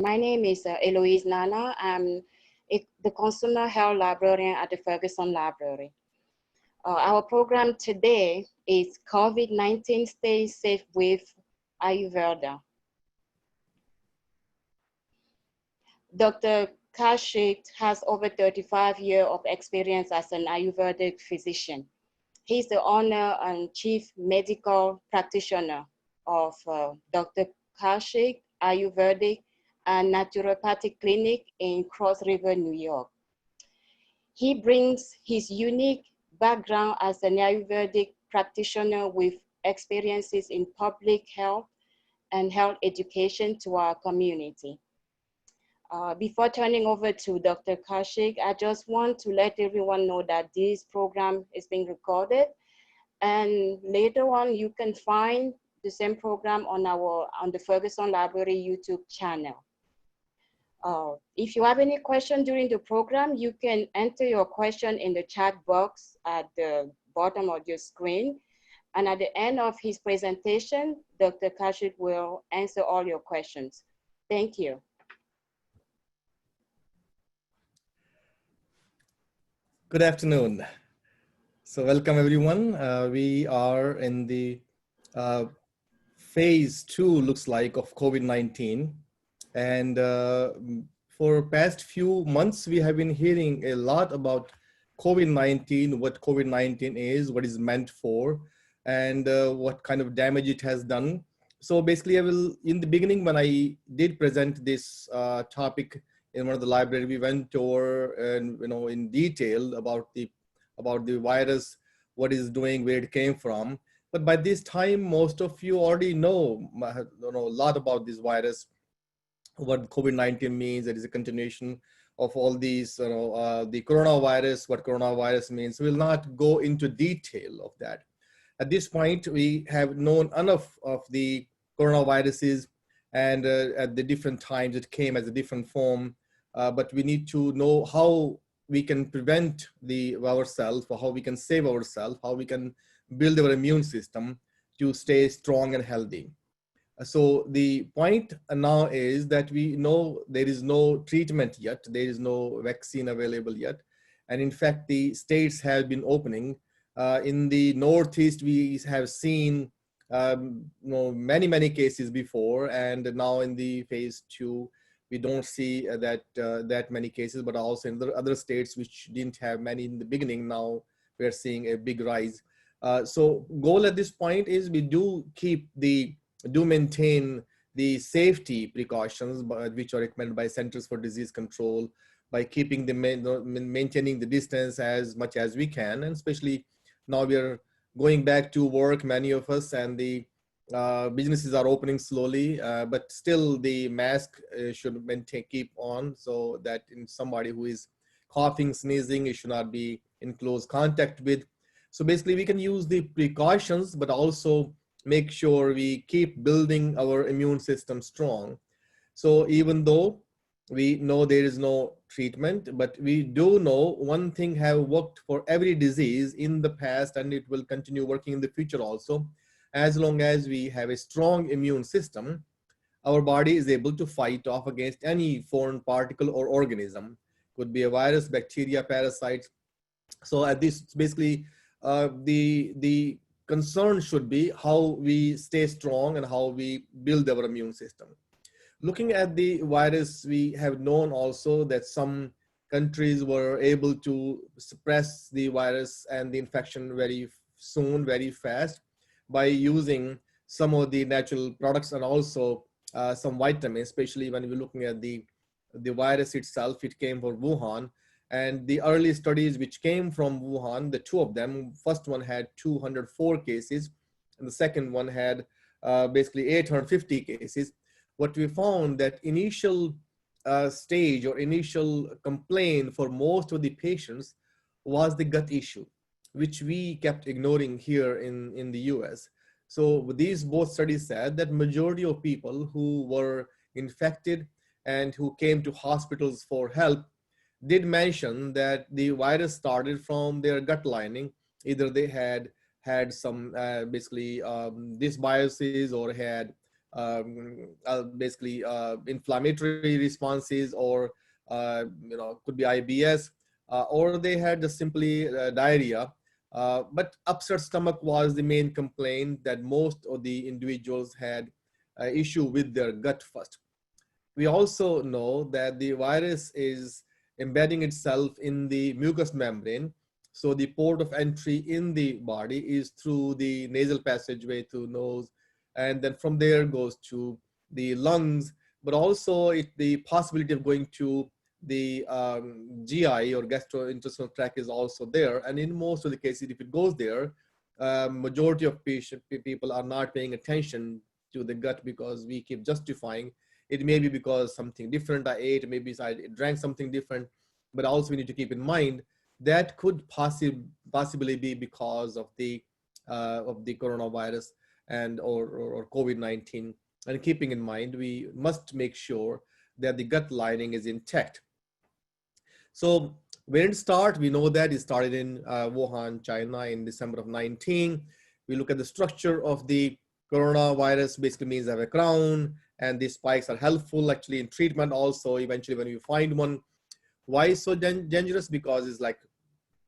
My name is Eloise Nana. I'm the Consumer Health Librarian at the Ferguson Library. Our program today is COVID-19 Stay Safe with Ayurveda. Dr. Kaushik has over 35 years of experience as an Ayurvedic physician. He's the owner and chief medical practitioner of Dr. Kaushik Ayurvedic and Naturopathic Clinic in Cross River, New York. He brings his unique background as an Ayurvedic practitioner with experiences in public health and health education to our community. Before turning over to Dr. Kaushik, I just want to let everyone know that this program is being recorded, and later on you can find the same program on the Ferguson Library YouTube channel. If you have any question during the program, you can enter your question in the chat box at the bottom of your screen. And at the end of his presentation, Dr. Kaushik will answer all your questions. Thank you. Good afternoon. So welcome everyone. We are in the phase 2, looks like, of COVID-19. And for past few months, we have been hearing a lot about COVID-19, what COVID-19 is, what it's meant for, and what kind of damage it has done. So basically, I will, in the beginning, when I did present this topic in one of the library, we went over and in detail about the virus, what it's doing, where it came from. But by this time, most of you already know a lot about this virus, what COVID-19 means. It is a continuation of all these, the coronavirus, what coronavirus means. We'll not go into detail of that. At this point, we have known enough of the coronaviruses, and at the different times it came as a different form. But we need to know how we can prevent ourselves, or how we can save ourselves, how we can build our immune system to stay strong and healthy. So the point now is that we know there is no treatment yet, there is no vaccine available yet. And in fact, the states have been opening. In the Northeast, we have seen many cases before, and now in the phase 2, we don't see that many cases, but also in the other states which didn't have many in the beginning, now we're seeing a big rise. So goal at this point is we do maintain the safety precautions which are recommended by Centers for Disease Control, by keeping maintaining the distance as much as we can. And especially now we are going back to work, many of us, and the businesses are opening slowly, but still the mask should keep on, so that in somebody who is coughing, sneezing, it should not be in close contact with. So basically we can use the precautions, but also make sure we keep building our immune system strong. So even though we know there is no treatment, but we do know one thing have worked for every disease in the past, and it will continue working in the future also. As long as we have a strong immune system, our body is able to fight off against any foreign particle or organism. Could be a virus, bacteria, parasites. So at this, basically, the concern should be how we stay strong and how we build our immune system. Looking at the virus, we have known also that some countries were able to suppress the virus and the infection very soon, very fast, by using some of the natural products and also some vitamins, especially when we're looking at the virus itself. It came from Wuhan, and the early studies which came from Wuhan, the two of them, first one had 204 cases, and the second one had basically 850 cases. What we found that initial stage or initial complaint for most of the patients was the gut issue, which we kept ignoring here in the US. So these both studies said that majority of people who were infected and who came to hospitals for help did mention that the virus started from their gut lining. Either they had some basically dysbiosis, or had basically inflammatory responses, or could be IBS, or they had just simply diarrhea. But upset stomach was the main complaint that most of the individuals had issue with their gut first. We also know that the virus is embedding itself in the mucous membrane. So the port of entry in the body is through the nasal passageway, through nose, and then from there goes to the lungs, but also the possibility of going to the GI or gastrointestinal tract is also there. And in most of the cases, if it goes there, majority of people are not paying attention to the gut because we keep justifying. It may be because something different I ate, maybe I drank something different, but also we need to keep in mind that could possibly be because of the coronavirus and or COVID-19. And keeping in mind, we must make sure that the gut lining is intact. So when it started, we know that it started in Wuhan, China in December of 19. We look at the structure of the coronavirus, basically means they have a crown, and these spikes are helpful actually in treatment also, eventually when you find one. Why is so dangerous? Because it's like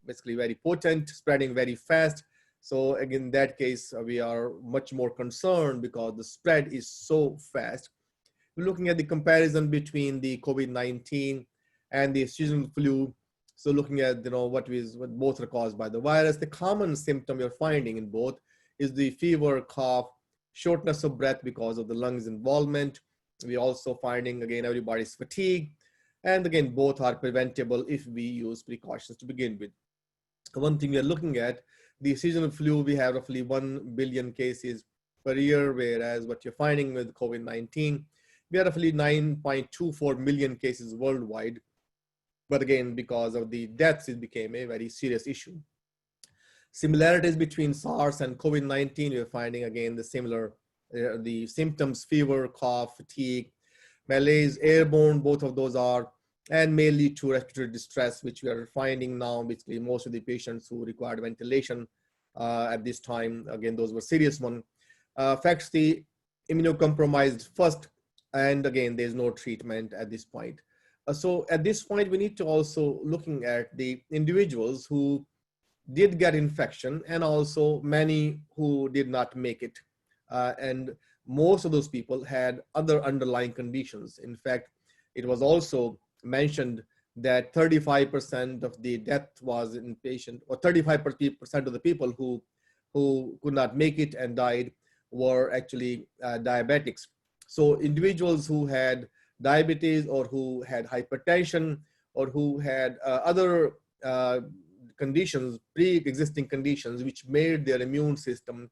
basically very potent, spreading very fast. So again, in that case, we are much more concerned because the spread is so fast. We're looking at the comparison between the COVID-19 and the seasonal flu. So looking at what both are caused by the virus, the common symptom you're finding in both is the fever, cough, shortness of breath because of the lungs involvement. We're also finding, again, everybody's fatigue. And again, both are preventable if we use precautions to begin with. One thing we are looking at, the seasonal flu, we have roughly 1 billion cases per year, whereas what you're finding with COVID-19, we have roughly 9.24 million cases worldwide. But again, because of the deaths, it became a very serious issue. Similarities between SARS and COVID-19, we're finding again the similar, the symptoms, fever, cough, fatigue, malaise, airborne, both of those are, and may lead to respiratory distress, which we are finding now. Basically, most of the patients who required ventilation at this time, again, those were serious ones, affects the immunocompromised first, and again, there's no treatment at this point. So at this point, we need to also looking at the individuals who did get infection and also many who did not make it. And most of those people had other underlying conditions. In fact, it was also mentioned that 35% of the death was in patient, or 35% of the people who could not make it and died were actually diabetics. So individuals who had diabetes or who had hypertension or who had other conditions, pre-existing conditions, which made their immune system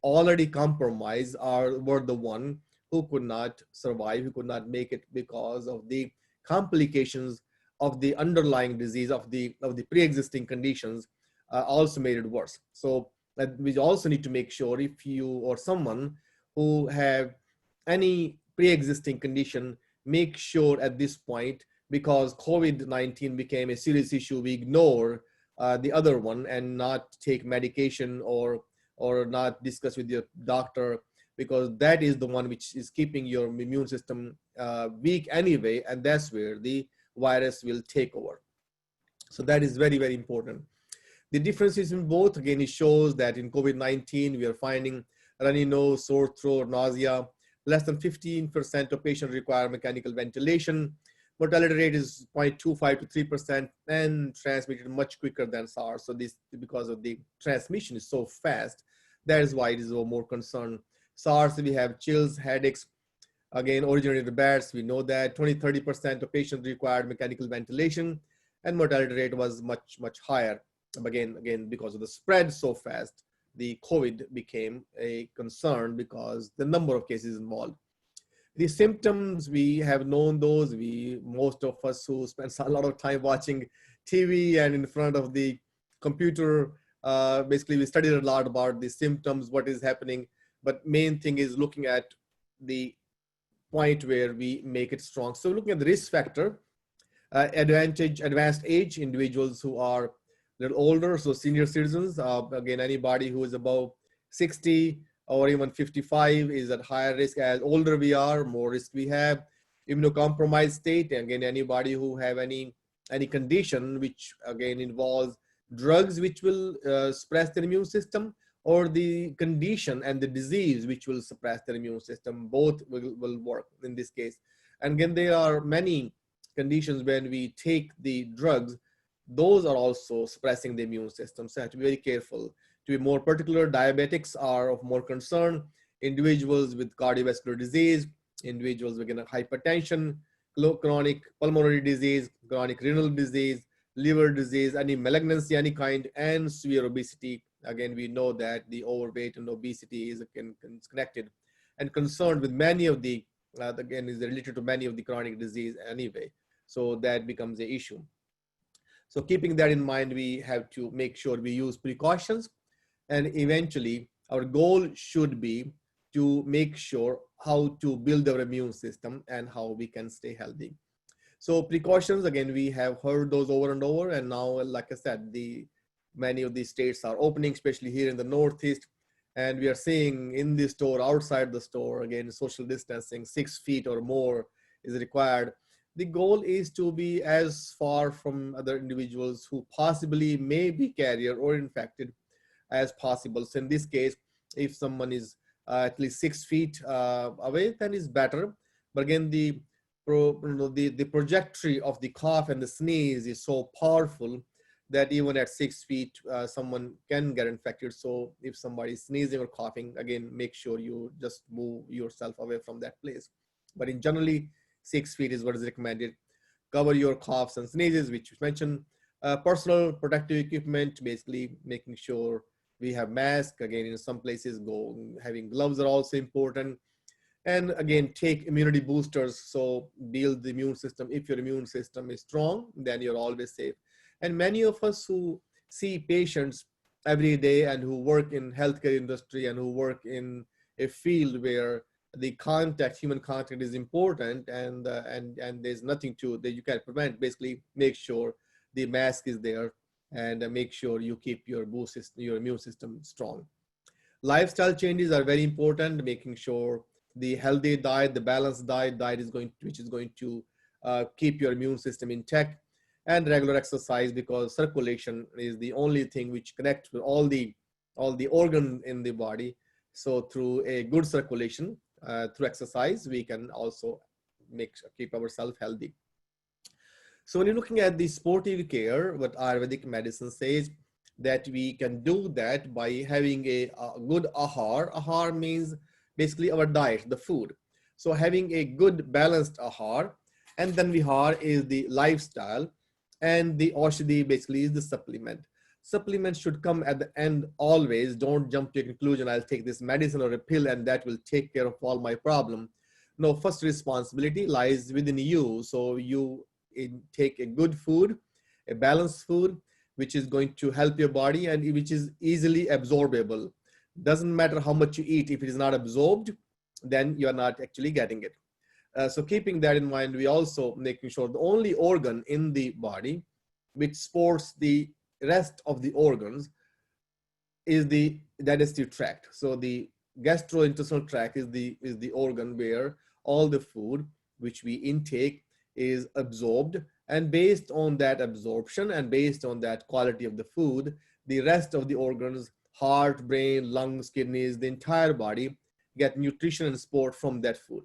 already compromised, were the one who could not survive, who could not make it because of the complications of the underlying disease of the pre-existing conditions also made it worse. So we also need to make sure if you or someone who have any pre-existing condition, make sure at this point, because COVID-19 became a serious issue, we ignore the other one and not take medication or not discuss with your doctor, because that is the one which is keeping your immune system weak anyway, and that's where the virus will take over. So that is very, very important. The differences in both, again, it shows that in COVID-19, we are finding runny nose, sore throat, nausea. Less than 15% of patients require mechanical ventilation. Mortality rate is 0.25 to 3% and transmitted much quicker than SARS. So this, because of the transmission is so fast, that is why it is more concern. SARS, we have chills, headaches, again, originated bats. We know that 20-30% of patients required mechanical ventilation, and mortality rate was much, much higher. Again, because of the spread so fast, the COVID became a concern because the number of cases involved. The symptoms, we have known those. Most of us who spend a lot of time watching TV and in front of the computer, basically we studied a lot about the symptoms, what is happening. But main thing is looking at the point where we make it strong. So looking at the risk factor, advanced age, individuals who are a little older, so senior citizens, again, anybody who is above 60, or even 55 is at higher risk. As older we are, more risk we have. Immunocompromised state, again, anybody who have any condition which again involves drugs which will suppress their immune system, or the condition and the disease which will suppress their immune system, both will work in this case. And again, there are many conditions when we take the drugs, those are also suppressing the immune system. So I have to be very careful. To be more particular, diabetics are of more concern. Individuals with cardiovascular disease, individuals with hypertension, chronic pulmonary disease, chronic renal disease, liver disease, any malignancy, any kind, and severe obesity. Again, we know that the overweight and obesity is connected and concerned with many of the, again, is related to many of the chronic disease anyway. So that becomes the issue. So keeping that in mind, we have to make sure we use precautions, and eventually our goal should be to make sure how to build our immune system and how we can stay healthy. So precautions, again, we have heard those over and over, and now, like I said, many of these states are opening, especially here in the Northeast, and we are seeing in the store, outside the store, again, social distancing, 6 feet or more is required. The goal is to be as far from other individuals who possibly may be carrier or infected as possible. So in this case, if someone is at least 6 feet away, then is better. But again, the trajectory of the cough and the sneeze is so powerful that even at 6 feet, someone can get infected. So if somebody is sneezing or coughing, again, make sure you just move yourself away from that place. But in generally, 6 feet is what is recommended. Cover your coughs and sneezes, which you mentioned. Personal protective equipment, basically making sure we have masks. Again, in some places, having gloves are also important. And again, take immunity boosters. So build the immune system. If your immune system is strong, then you're always safe. And many of us who see patients every day and who work in healthcare industry and who work in a field where the human contact is important, and there's nothing that you can prevent. Basically, make sure the mask is there, and make sure you keep your immune system strong. Lifestyle changes are very important. Making sure the healthy diet, the balanced diet which is going to keep your immune system intact, and regular exercise, because circulation is the only thing which connects with all the organs in the body. So through a good circulation, through exercise, we can also keep ourselves healthy. So when you're looking at the sportive care, what Ayurvedic medicine says, that we can do that by having a good ahar. Ahar means basically our diet, the food. So having a good balanced ahar, and then vihar is the lifestyle, and the aushadhi basically is the supplement. Supplements should come at the end always. Don't jump to a conclusion, I'll take this medicine or a pill and that will take care of all my problem. No, first responsibility lies within you. So you take a good food, a balanced food, which is going to help your body and which is easily absorbable. Doesn't matter how much you eat, if it is not absorbed, then you're not actually getting it. So keeping that in mind, we also making sure the only organ in the body which supports the rest of the organs is the digestive tract. So the gastrointestinal tract is the organ where all the food which we intake is absorbed, and based on that absorption and based on that quality of the food, the rest of the organs, heart, brain, lungs, kidneys, the entire body get nutrition and support from that food.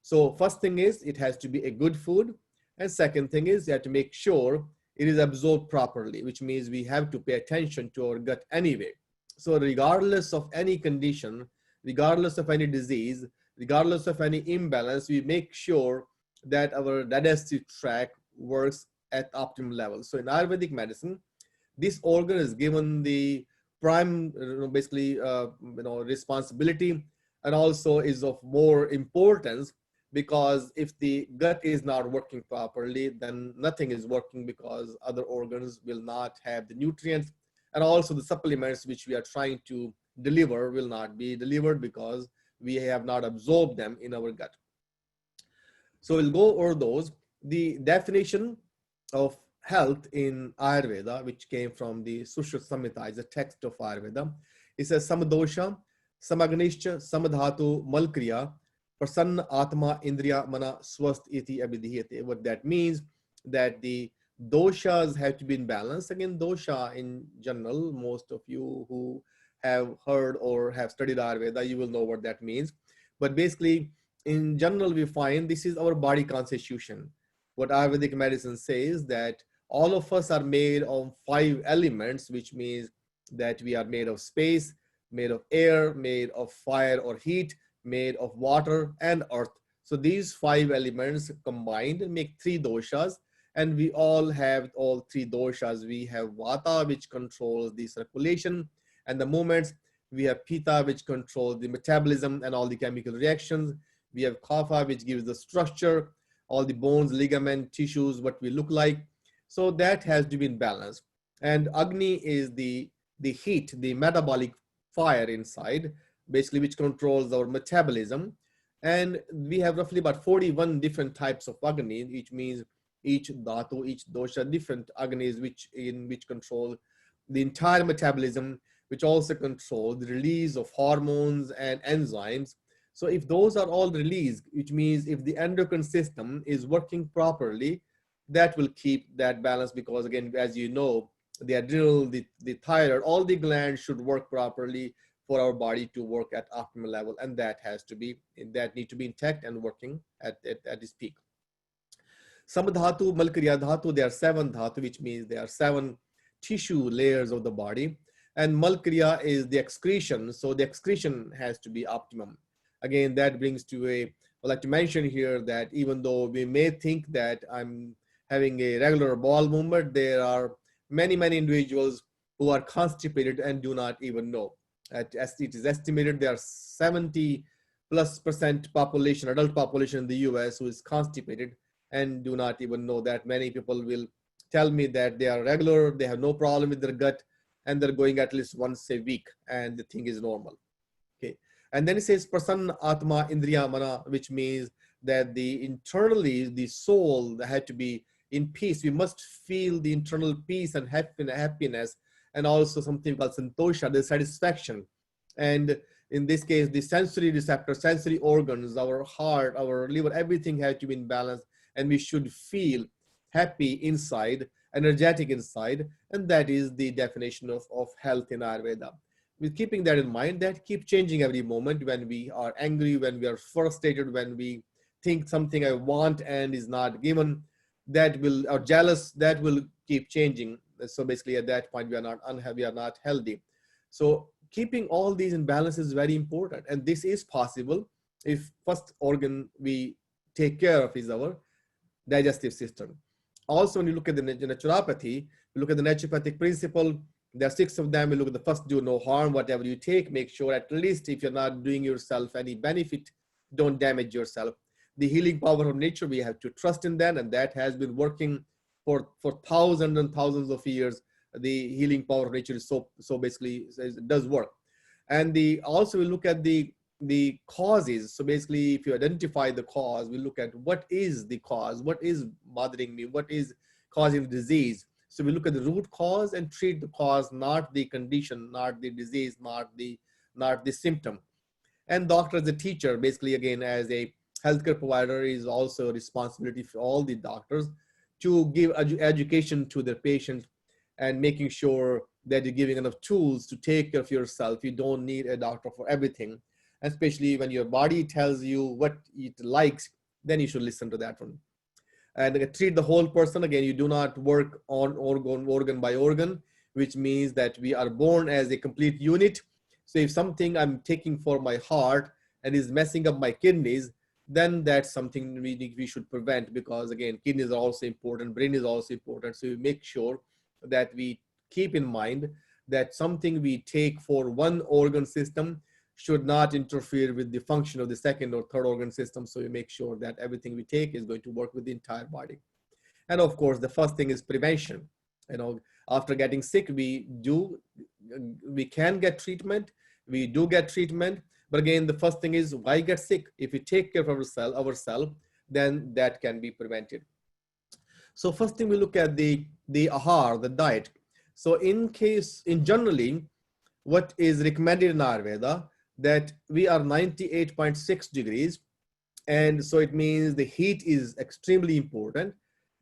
So first thing is it has to be a good food, and second thing is you have to make sure it is absorbed properly, which means we have to pay attention to our gut anyway. So regardless of any condition, regardless of any disease, regardless of any imbalance, we make sure that our digestive tract works at optimal level. So in Ayurvedic medicine, this organ is given the prime, responsibility, and also is of more importance, because if the gut is not working properly, then nothing is working, because other organs will not have the nutrients, and also the supplements which we are trying to deliver will not be delivered because we have not absorbed them in our gut. So we'll go over those. The definition of health in Ayurveda, which came from the Sushruta Samhita, is a text of Ayurveda. It says samadosha, Samagnischa samadhatu malkriya prasanna atma indriya mana swast iti abhidhyate. What that means, that the doshas have to be in balance. Again, dosha in general, most of you who have heard or have studied Ayurveda, you will know what that means. But basically, in general, we find this is our body constitution. What Ayurvedic medicine says, that all of us are made of 5 elements, which means that we are made of space, made of air, made of fire or heat, made of water and earth. So these 5 elements combined make 3 doshas, and we all have all 3 doshas. We have vata, which controls the circulation and the movements. We have pitta, which controls the metabolism and all the chemical reactions. We have kapha, which gives the structure, all the bones, ligament, tissues, what we look like. So that has to be in balance. And Agni is the heat, the metabolic fire inside, basically, which controls our metabolism. And we have roughly about 41 different types of Agni, which means each dhatu, each dosha, different Agnis, which control the entire metabolism, which also control the release of hormones and enzymes. So if those are all released, which means if the endocrine system is working properly, that will keep that balance, because again, as you know, the adrenal, the thyroid, all the glands should work properly for our body to work at optimal level, and that need to be intact and working at its peak. Samadhatu, Malkriya Dhatu, there are 7 dhatu, which means there are 7 tissue layers of the body, and Malkriya is the excretion, so the excretion has to be optimum. Again, that brings to I'd like to mention here that even though we may think that I'm having a regular bowel movement, there are many individuals who are constipated and do not even know. It is estimated there are 70+% population, adult population in the US who is constipated and do not even know that. Many people will tell me that they are regular, they have no problem with their gut, and they're going at least once a week, and the thing is normal. Okay. And then it says prasanna atma indriya mana, which means that internally the soul had to be in peace. We must feel the internal peace and happiness, and also something called santosha, the satisfaction. And in this case, the sensory receptor, sensory organs, our heart, our liver, everything has to be in balance, and we should feel happy inside, energetic inside, and that is the definition of health in Ayurveda. With keeping that in mind, that keep changing every moment. When we are angry, when we are frustrated, when we think something I want and is not given, or jealous, that will keep changing. So basically at that point, we are not unhappy, we are not healthy. So keeping all these in balance is very important. And this is possible if first organ we take care of is our digestive system. Also, when you look at the naturopathy, you look at the naturopathic principle, there are 6 of them. You look at the first, do no harm, whatever you take, make sure at least if you're not doing yourself any benefit, don't damage yourself. The healing power of nature, we have to trust in that, and that has been working for thousands and thousands of years. The healing power of nature is so basically it does work. And also we look at the causes. So basically, if you identify the cause, we look at what is the cause, what is bothering me, what is causing the disease. So we look at the root cause and treat the cause, not the condition, not the disease, not the symptom. And doctor as a teacher, basically again as a healthcare provider, is also a responsibility for all the doctors to give education to their patients and making sure that you're giving enough tools to take care of yourself. You don't need a doctor for everything. Especially when your body tells you what it likes, then you should listen to that one. And treat the whole person. Again, you do not work on organ by organ, which means that we are born as a complete unit. So if something I'm taking for my heart and is messing up my kidneys, then that's something we should prevent, because again, kidneys are also important, brain is also important. So we make sure that we keep in mind that something we take for one organ system should not interfere with the function of the second or third organ system. So we make sure that everything we take is going to work with the entire body. And of course, the first thing is prevention. After getting sick, we can get treatment. We do get treatment. But again, the first thing is, why get sick? If we take care of ourselves, then that can be prevented. So first thing, we look at the Ahar, the diet. So generally, what is recommended in Ayurveda, that we are 98.6 degrees. And so it means the heat is extremely important.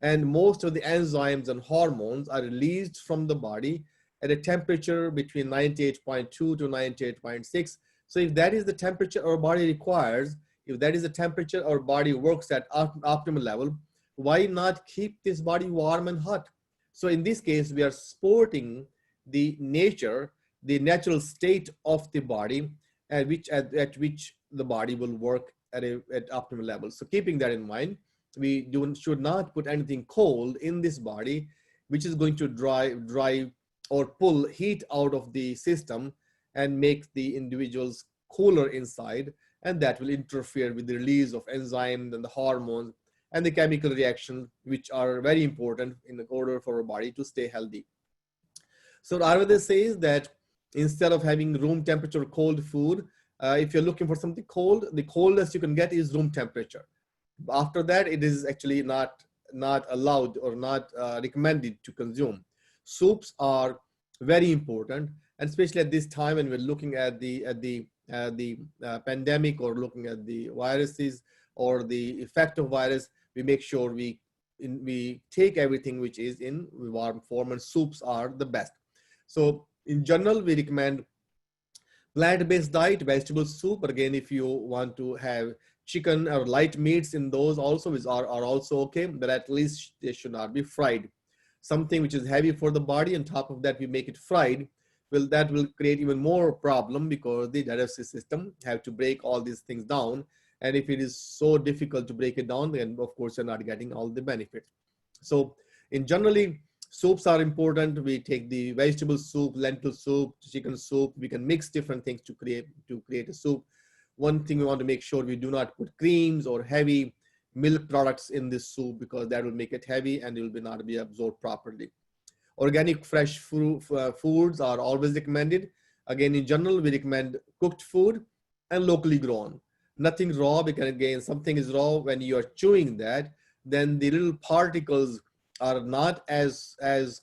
And most of the enzymes and hormones are released from the body at a temperature between 98.2 to 98.6. So if that is the temperature our body requires, if that is the temperature our body works at optimal level, why not keep this body warm and hot? So in this case, we are supporting the nature, the natural state of the body at which the body will work at optimal level. So keeping that in mind, we should not put anything cold in this body, which is going to drive or pull heat out of the system and make the individuals cooler inside, and that will interfere with the release of enzymes and the hormones and the chemical reactions, which are very important in order for our body to stay healthy. So Ayurveda says that instead of having room temperature cold food, if you're looking for something cold, the coldest you can get is room temperature. After that, it is actually not allowed or not recommended to consume. Soups are very important, and especially at this time when we're looking at the pandemic or looking at the viruses or the effect of virus, we make sure we take everything which is in warm form, and soups are the best. So in general, we recommend plant-based diet, vegetable soup. But again, if you want to have chicken or light meats in those also are also okay, but at least they should not be fried. Something which is heavy for the body, on top of that we make it fried, that will create even more problem, because the digestive system have to break all these things down. And if it is so difficult to break it down, then of course you're not getting all the benefits. So in generally, soups are important. We take the vegetable soup, lentil soup, chicken soup. We can mix different things to create a soup. One thing we want to make sure we do not put creams or heavy milk products in this soup, because that will make it heavy and it will not be absorbed properly. Organic fresh foods are always recommended. Again, in general, we recommend cooked food and locally grown. Nothing raw, because again, something is raw when you are chewing that, then the little particles are not as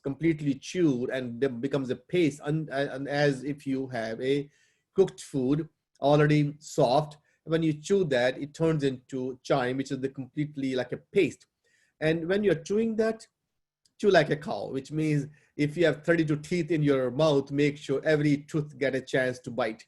completely chewed, and it becomes a paste, and as if you have a cooked food already soft. When you chew that, it turns into chime, which is completely like a paste. And when you're chewing that, chew like a cow, which means if you have 32 teeth in your mouth, make sure every tooth get a chance to bite.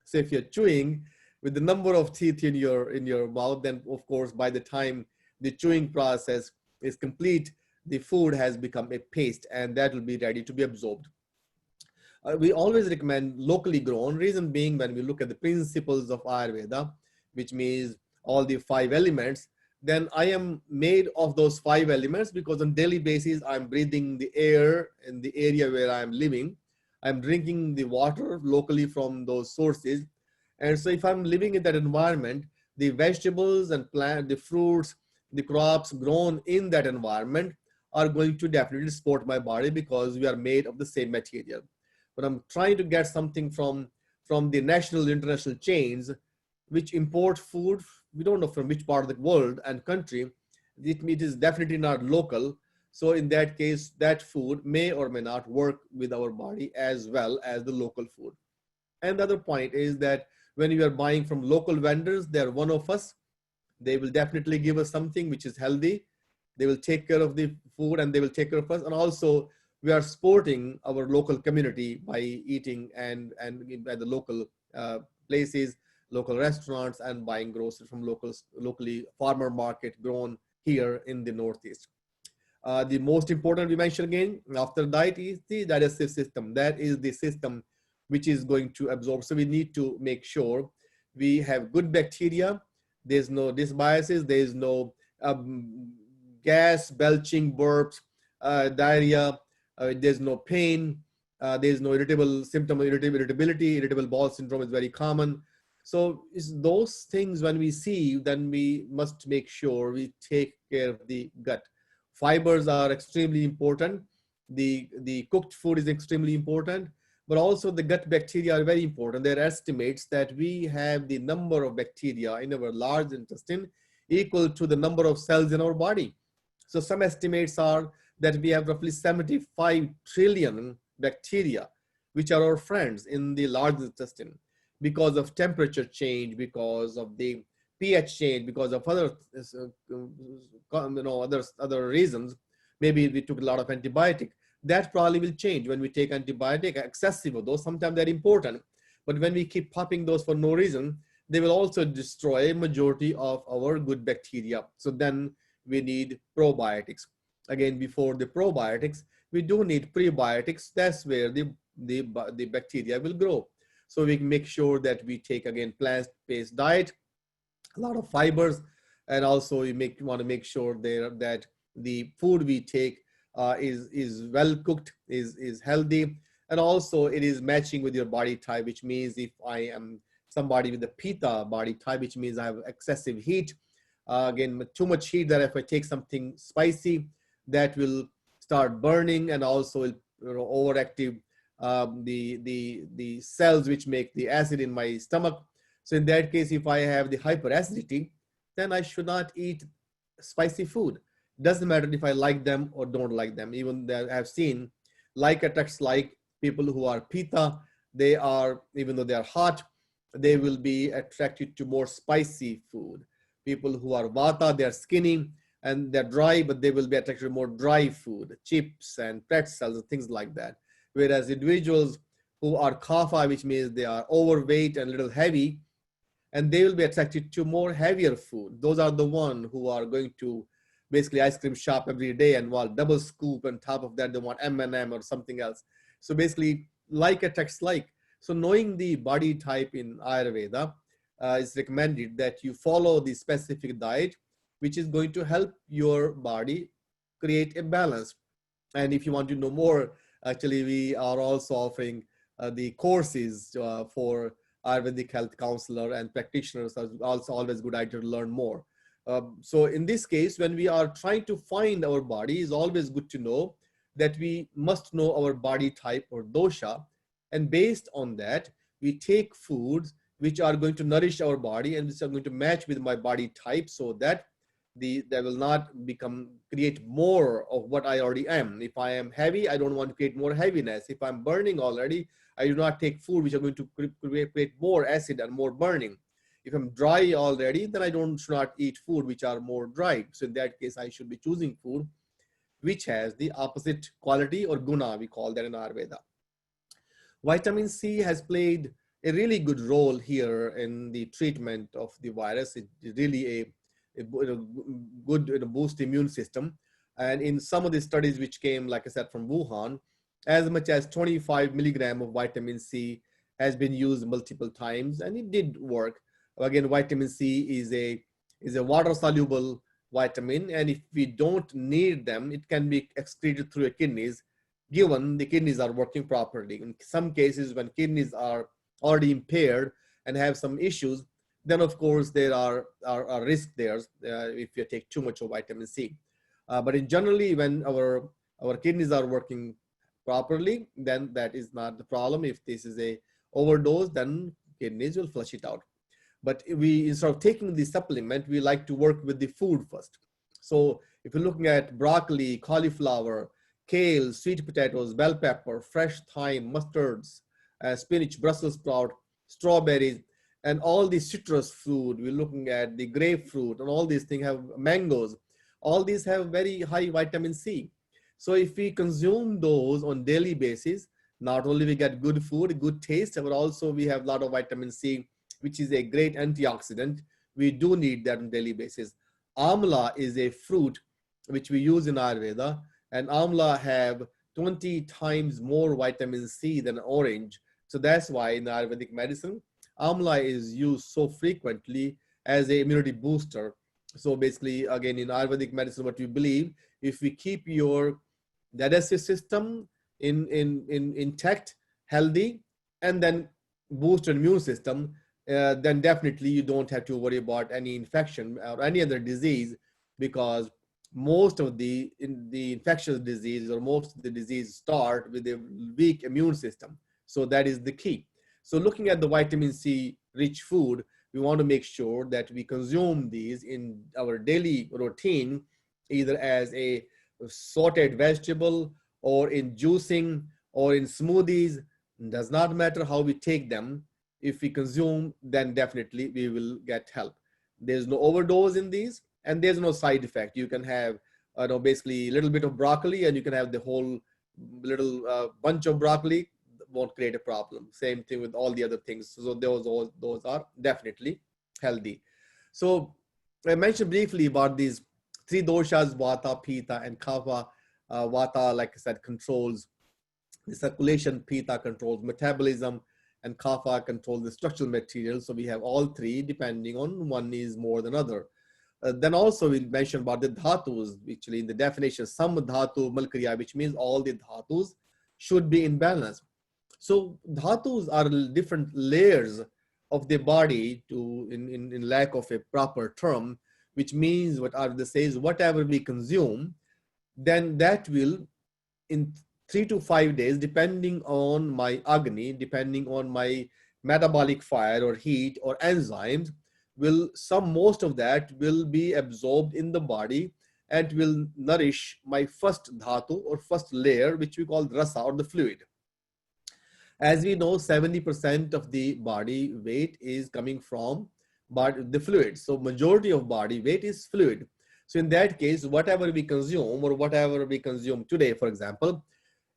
So if you're chewing with the number of teeth in your mouth, then of course by the time the chewing process is complete, the food has become a paste, and that will be ready to be absorbed. We always recommend locally grown, reason being, when we look at the principles of Ayurveda, which means all the 5 elements, then I am made of those 5 elements, because on daily basis, I'm breathing the air in the area where I'm living. I'm drinking the water locally from those sources. And so if I'm living in that environment, the vegetables and the fruits, the crops grown in that environment are going to definitely support my body, because we are made of the same material. But I'm trying to get something from the national, international chains, which import food, we don't know from which part of the world and country, it is definitely not local. So in that case, that food may or may not work with our body as well as the local food. And the other point is that when we are buying from local vendors, they're one of us. They will definitely give us something which is healthy. They will take care of the food, and they will take care of us. And also, we are supporting our local community by eating and at the local places, local restaurants, and buying groceries from locally farmer market grown here in the Northeast. The most important we mentioned again after diet is the digestive system. That is the system which is going to absorb. So we need to make sure we have good bacteria. There's no dysbiosis. There's no gas, belching, burps, diarrhea. There's no pain. There's no irritable symptom of irritability. Irritable bowel syndrome is very common. So it's those things when we see, then we must make sure we take care of the gut. Fibers are extremely important. The cooked food is extremely important, but also the gut bacteria are very important. There are estimates that we have the number of bacteria in our large intestine equal to the number of cells in our body. So some estimates are that we have roughly 75 trillion bacteria, which are our friends in the large intestine. because of temperature change, because of the pH change, because of other, other reasons. Maybe we took a lot of antibiotic. That probably will change when we take antibiotic, excessive of those. Sometimes they're important, but when we keep popping those for no reason, they will also destroy a majority of our good bacteria. So then we need probiotics. Again, before the probiotics, we do need prebiotics. That's where the bacteria will grow. So we can make sure that we take, again, plant-based diet, a lot of fibers, and also we want to make sure there that the food we take is well cooked, is healthy, and also it is matching with your body type, which means if I am somebody with a pitta body type, which means I have excessive heat, again, too much heat, that if I take something spicy, that will start burning, and also will, overactive the cells which make the acid in my stomach. So in that case, if I have the hyperacidity, then I should not eat spicy food. Doesn't matter if I like them or don't like them. Even that I've seen like attacks, like people who are pitta, they are, even though they are hot, they will be attracted to more spicy food. People who are vata, they are skinny and they're dry, but they will be attracted to more dry food, chips and pretzels and things like that. Whereas individuals who are kapha, which means they are overweight and a little heavy, and they will be attracted to more heavier food. Those are the one who are going to basically ice cream shop every day and want double scoop, on top of that they want M&M or something else. So basically like attracts like. So knowing the body type in Ayurveda is recommended that you follow the specific diet, which is going to help your body create a balance. And if you want to know more, actually we are also offering the courses for Ayurvedic health counselor and practitioners. Are also always good idea to learn more. So in this case, when we are trying to find our body, it's always good to know that we must know our body type or dosha. And based on that, we take foods which are going to nourish our body and which are going to match with my body type, so that they will not create more of what I already am. If I am heavy, I don't want to create more heaviness. If I'm burning already, I do not take food which are going to create more acid and more burning. If I'm dry already, then I should not eat food which are more dry. So in that case, I should be choosing food which has the opposite quality, or guna, we call that in Ayurveda. Vitamin C has played a really good role here in the treatment of the virus. It is really a good boost immune system. And in some of the studies which came, like I said, from Wuhan, as much as 25 milligram of vitamin C has been used multiple times, and it did work. Again, vitamin C is a water soluble vitamin, and if we don't need them, it can be excreted through the kidneys, given the kidneys are working properly. In some cases, when kidneys are already impaired and have some issues, then of course there are risks there if you take too much of vitamin C. But in generally, when our kidneys are working properly, then that is not the problem. If this is a overdose, then kidneys will flush it out. But we, instead of taking the supplement, we like to work with the food first. So if you're looking at broccoli, cauliflower, kale, sweet potatoes, bell pepper, fresh thyme, mustards, spinach, Brussels sprout, strawberries, and all the citrus food, we're looking at the grapefruit, and all these things have mangoes. All these have very high vitamin C. So if we consume those on daily basis, not only we get good food, good taste, but also we have a lot of vitamin C, which is a great antioxidant. We do need that on a daily basis. Amla is a fruit which we use in Ayurveda, and amla have 20 times more vitamin C than orange. So that's why in Ayurvedic medicine, amla is used so frequently as a immunity booster. So basically, again, in Ayurvedic medicine, what we believe, if we keep your digestive system intact, healthy, and then boost your immune system, then definitely you don't have to worry about any infection or any other disease, because most of the infectious diseases, or most of the disease, start with a weak immune system. So that is the key. So looking at the vitamin C rich food, we want to make sure that we consume these in our daily routine, either as a sauteed vegetable or in juicing or in smoothies. It does not matter how we take them. if we consume, then definitely we will get help. There's no overdose in these, and there's no side effect. You can have basically a little bit of broccoli, and you can have the whole little bunch of broccoli, won't create a problem. Same thing with all the other things. So those are definitely healthy. So I mentioned briefly about these three doshas: vata, pitta, and kapha. Vata, like I said, controls the circulation, pitta controls metabolism, and kapha controls the structural material. So we have all three, depending on one is more than other. Then also we mentioned about the dhatus, actually in the definition, sam dhatu malkriya, which means all the dhatus should be in balance. So dhatus are different layers of the body, to in lack of a proper term, which means what Ayurveda says, whatever we consume, then that will in 3 to 5 days, depending on my agni, depending on my metabolic fire or heat or enzymes, most of that will be absorbed in the body and will nourish my first dhatu or first layer, which we call rasa or the fluid. As we know, 70% of the body weight is coming from the fluid. So majority of body weight is fluid. So in that case, whatever we consume or whatever we consume today, for example,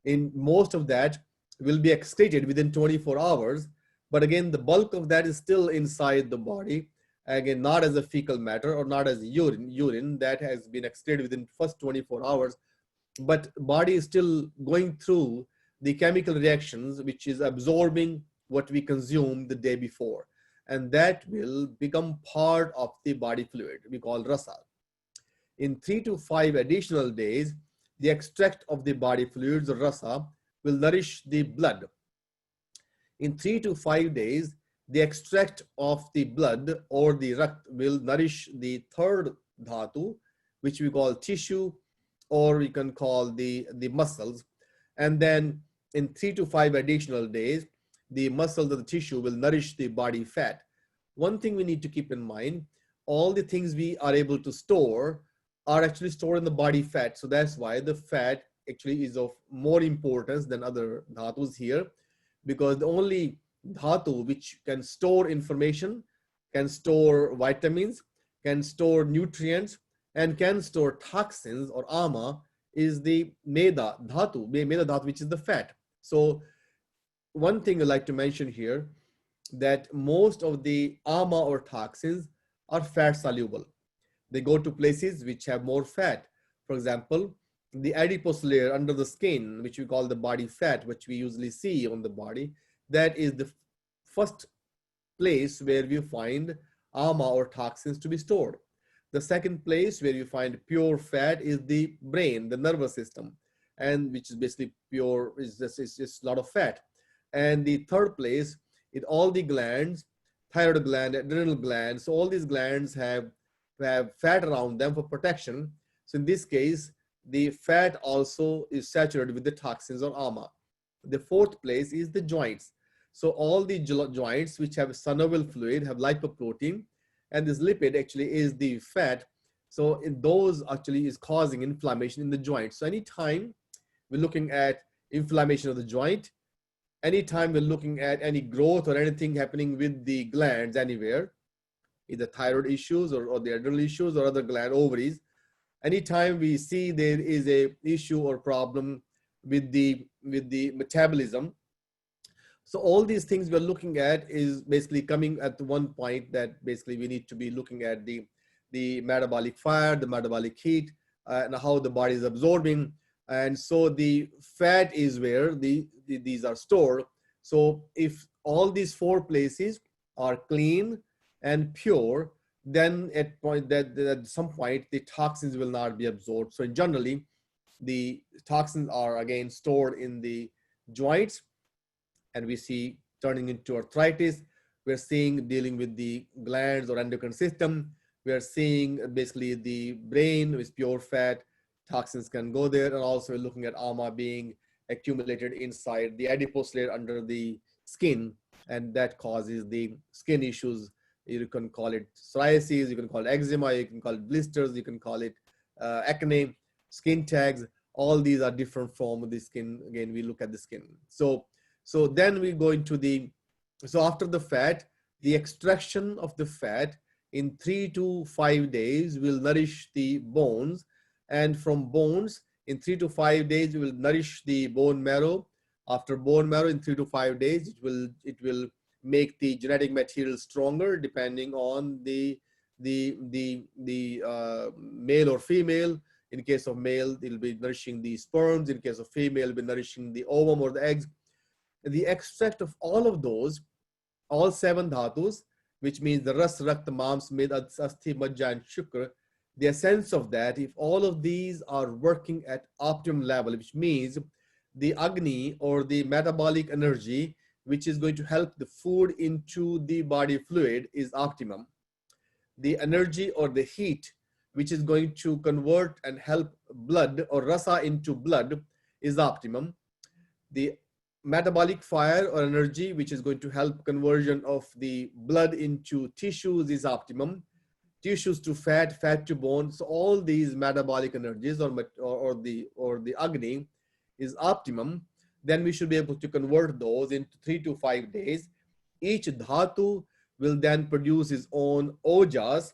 in most of that will be excreted within 24 hours. But again, the bulk of that is still inside the body. Again, not as a fecal matter or not as urine that has been excreted within first 24 hours. But body is still going through the chemical reactions, which is absorbing what we consumed the day before. And that will become part of the body fluid we call rasa. In 3 to 5 additional days, the extract of the body fluids or rasa will nourish the blood. In 3 to 5 days, the extract of the blood or the rakt will nourish the third dhatu, which we call tissue, or we can call the muscles. And then in 3 to 5 additional days, the muscles of the tissue will nourish the body fat. One thing we need to keep in mind, all the things we are able to store are actually stored in the body fat. So that's why the fat actually is of more importance than other dhatus here, because the only dhatu which can store information, can store vitamins, can store nutrients, and can store toxins or ama is the meda dhatu, which is the fat. So one thing I'd like to mention here, that most of the ama or toxins are fat soluble. They go to places which have more fat. For example, the adipose layer under the skin, which we call the body fat, which we usually see on the body, that is the first place where we find ama or toxins to be stored. The second place where you find pure fat is the brain, the nervous system, and which is basically pure, it's just a lot of fat. And the third place is all the glands, thyroid gland, adrenal glands. So all these glands have fat around them for protection. So in this case, the fat also is saturated with the toxins or ama. The fourth place is the joints. So all the joints which have synovial fluid have lipoprotein, and this lipid actually is the fat. So those actually is causing inflammation in the joint. So anytime we're looking at inflammation of the joint, anytime we're looking at any growth or anything happening with the glands anywhere, either thyroid issues or the adrenal issues or other gland ovaries, anytime we see there is a issue or problem with the metabolism, so all these things we're looking at is basically coming at one point that basically we need to be looking at the metabolic fire, the metabolic heat, and how the body is absorbing. And so the fat is where these are stored. So if all these four places are clean and pure, then at some point the toxins will not be absorbed. So generally, the toxins are again stored in the joints, and we see turning into arthritis. We're seeing dealing with the glands or endocrine system. We are seeing basically the brain with pure fat, toxins can go there, and also looking at ama being accumulated inside the adipose layer under the skin, and that causes the skin issues. You can call it psoriasis, you can call it eczema, you can call it blisters, you can call it acne, skin tags. All these are different from the skin. Again, we look at the skin. So then we go into the So after the fat, the extraction of the fat in 3 to 5 days will nourish the bones, and from bones in 3 to 5 days we will nourish the bone marrow. After bone marrow in 3 to 5 days, it will make the genetic material stronger depending on the male or female. In case of male, it will be nourishing the sperms. In case of female, it will be nourishing the ovum or the eggs. The extract of all of those, all 7 dhatus, which means the ras, rakt, mams, med, asthi, majja, and shukra, the essence of that, if all of these are working at optimum level, which means the agni or the metabolic energy, which is going to help the food into the body fluid, is optimum. The energy or the heat, which is going to convert and help blood or rasa into blood, is optimum. The metabolic fire or energy, which is going to help conversion of the blood into tissues, is optimum. Tissues to fat, fat to bone. So all these metabolic energies or the agni is optimum. Then we should be able to convert those into 3 to 5 days. Each dhatu will then produce its own ojas.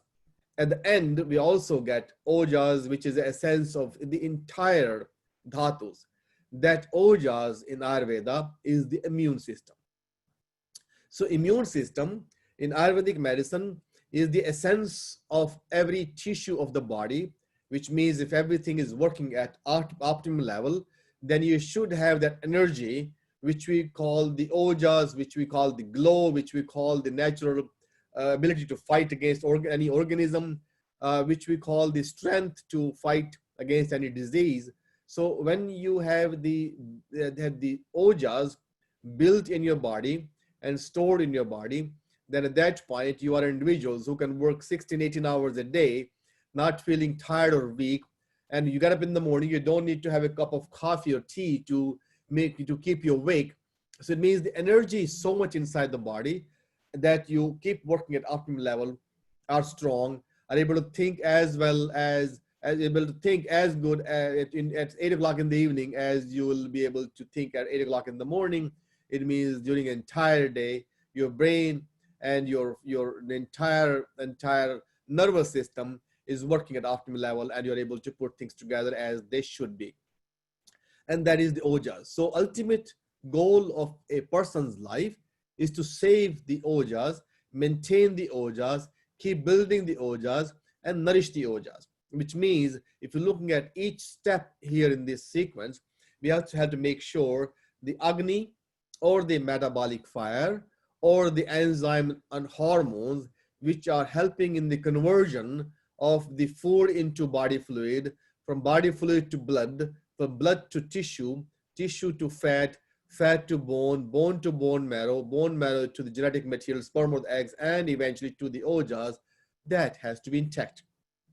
At the end, we also get ojas, which is the essence of the entire dhatus. That ojas in Ayurveda is the immune system. So immune system in Ayurvedic medicine is the essence of every tissue of the body, which means if everything is working at optimal level, then you should have that energy, which we call the ojas, which we call the glow, which we call the natural ability to fight against any organism, which we call the strength to fight against any disease. So when you have the ojas built in your body and stored in your body, then at that point you are individuals who can work 16, 18 hours a day, not feeling tired or weak. And you get up in the morning, you don't need to have a cup of coffee or tea to keep you awake. So it means the energy is so much inside the body that you keep working at optimal level, are strong, are able to think as well as able to think as good at 8 o'clock in the evening as you will be able to think at 8 o'clock in the morning. It means during an entire day, your brain and your entire nervous system is working at optimal level, and you're able to put things together as they should be. And that is the ojas. So ultimate goal of a person's life is to save the ojas, maintain the ojas, keep building the ojas, and nourish the ojas. Which means if you're looking at each step here in this sequence, we have to make sure the agni or the metabolic fire or the enzyme and hormones, which are helping in the conversion of the food into body fluid, from body fluid to blood, from blood to tissue, tissue to fat, fat to bone, bone to bone marrow to the genetic material, sperm or eggs, and eventually to the ojas, that has to be intact.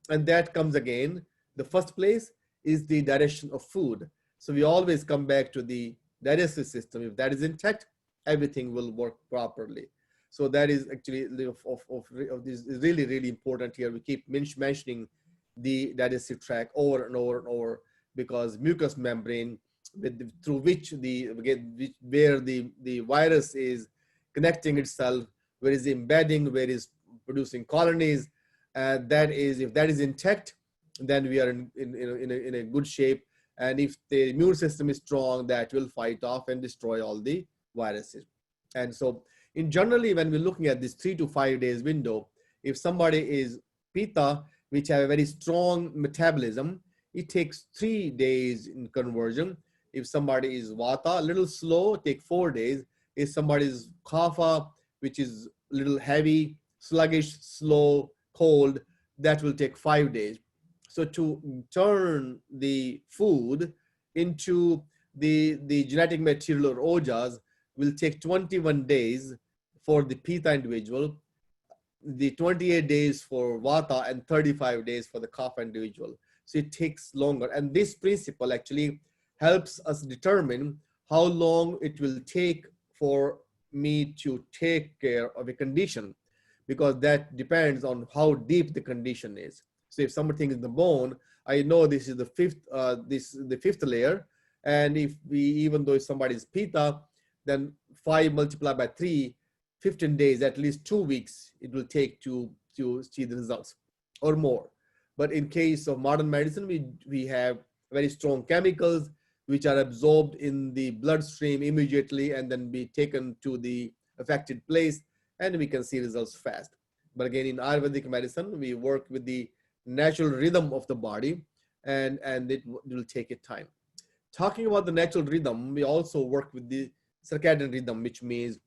And that comes again, the first place is the digestion of food. So we always come back to the digestive system. If that is intact, everything will work properly. So that is actually of this is really, really important here. We keep mentioning the digestive tract over and over and over, because mucous membrane through which where the virus is connecting itself, where is embedding, where is producing colonies, that is, if that is intact, then we are in a good shape. And if the immune system is strong, that will fight off and destroy all the viruses. And so in generally, when we're looking at this 3 to 5 days window, if somebody is pitta, which have a very strong metabolism, it takes 3 days in conversion. If somebody is vata, a little slow, take 4 days. If somebody is kapha, which is a little heavy, sluggish, slow, cold, that will take 5 days. So to turn the food into the genetic material or ojas will take 21 days for the pitta individual, the 28 days for vata, and 35 days for the kapha individual. So it takes longer. And this principle actually helps us determine how long it will take for me to take care of a condition, because that depends on how deep the condition is. So if something is in the bone, I know this is the fifth layer. And if we, even though if somebody is pitta, then 5 multiplied by 3 15 days, at least 2 weeks, it will take to see the results or more. But in case of modern medicine, we have very strong chemicals which are absorbed in the bloodstream immediately and then be taken to the affected place, and we can see results fast. But again, in Ayurvedic medicine, we work with the natural rhythm of the body, and it will take a time. Talking about the natural rhythm, we also work with the circadian rhythm, which means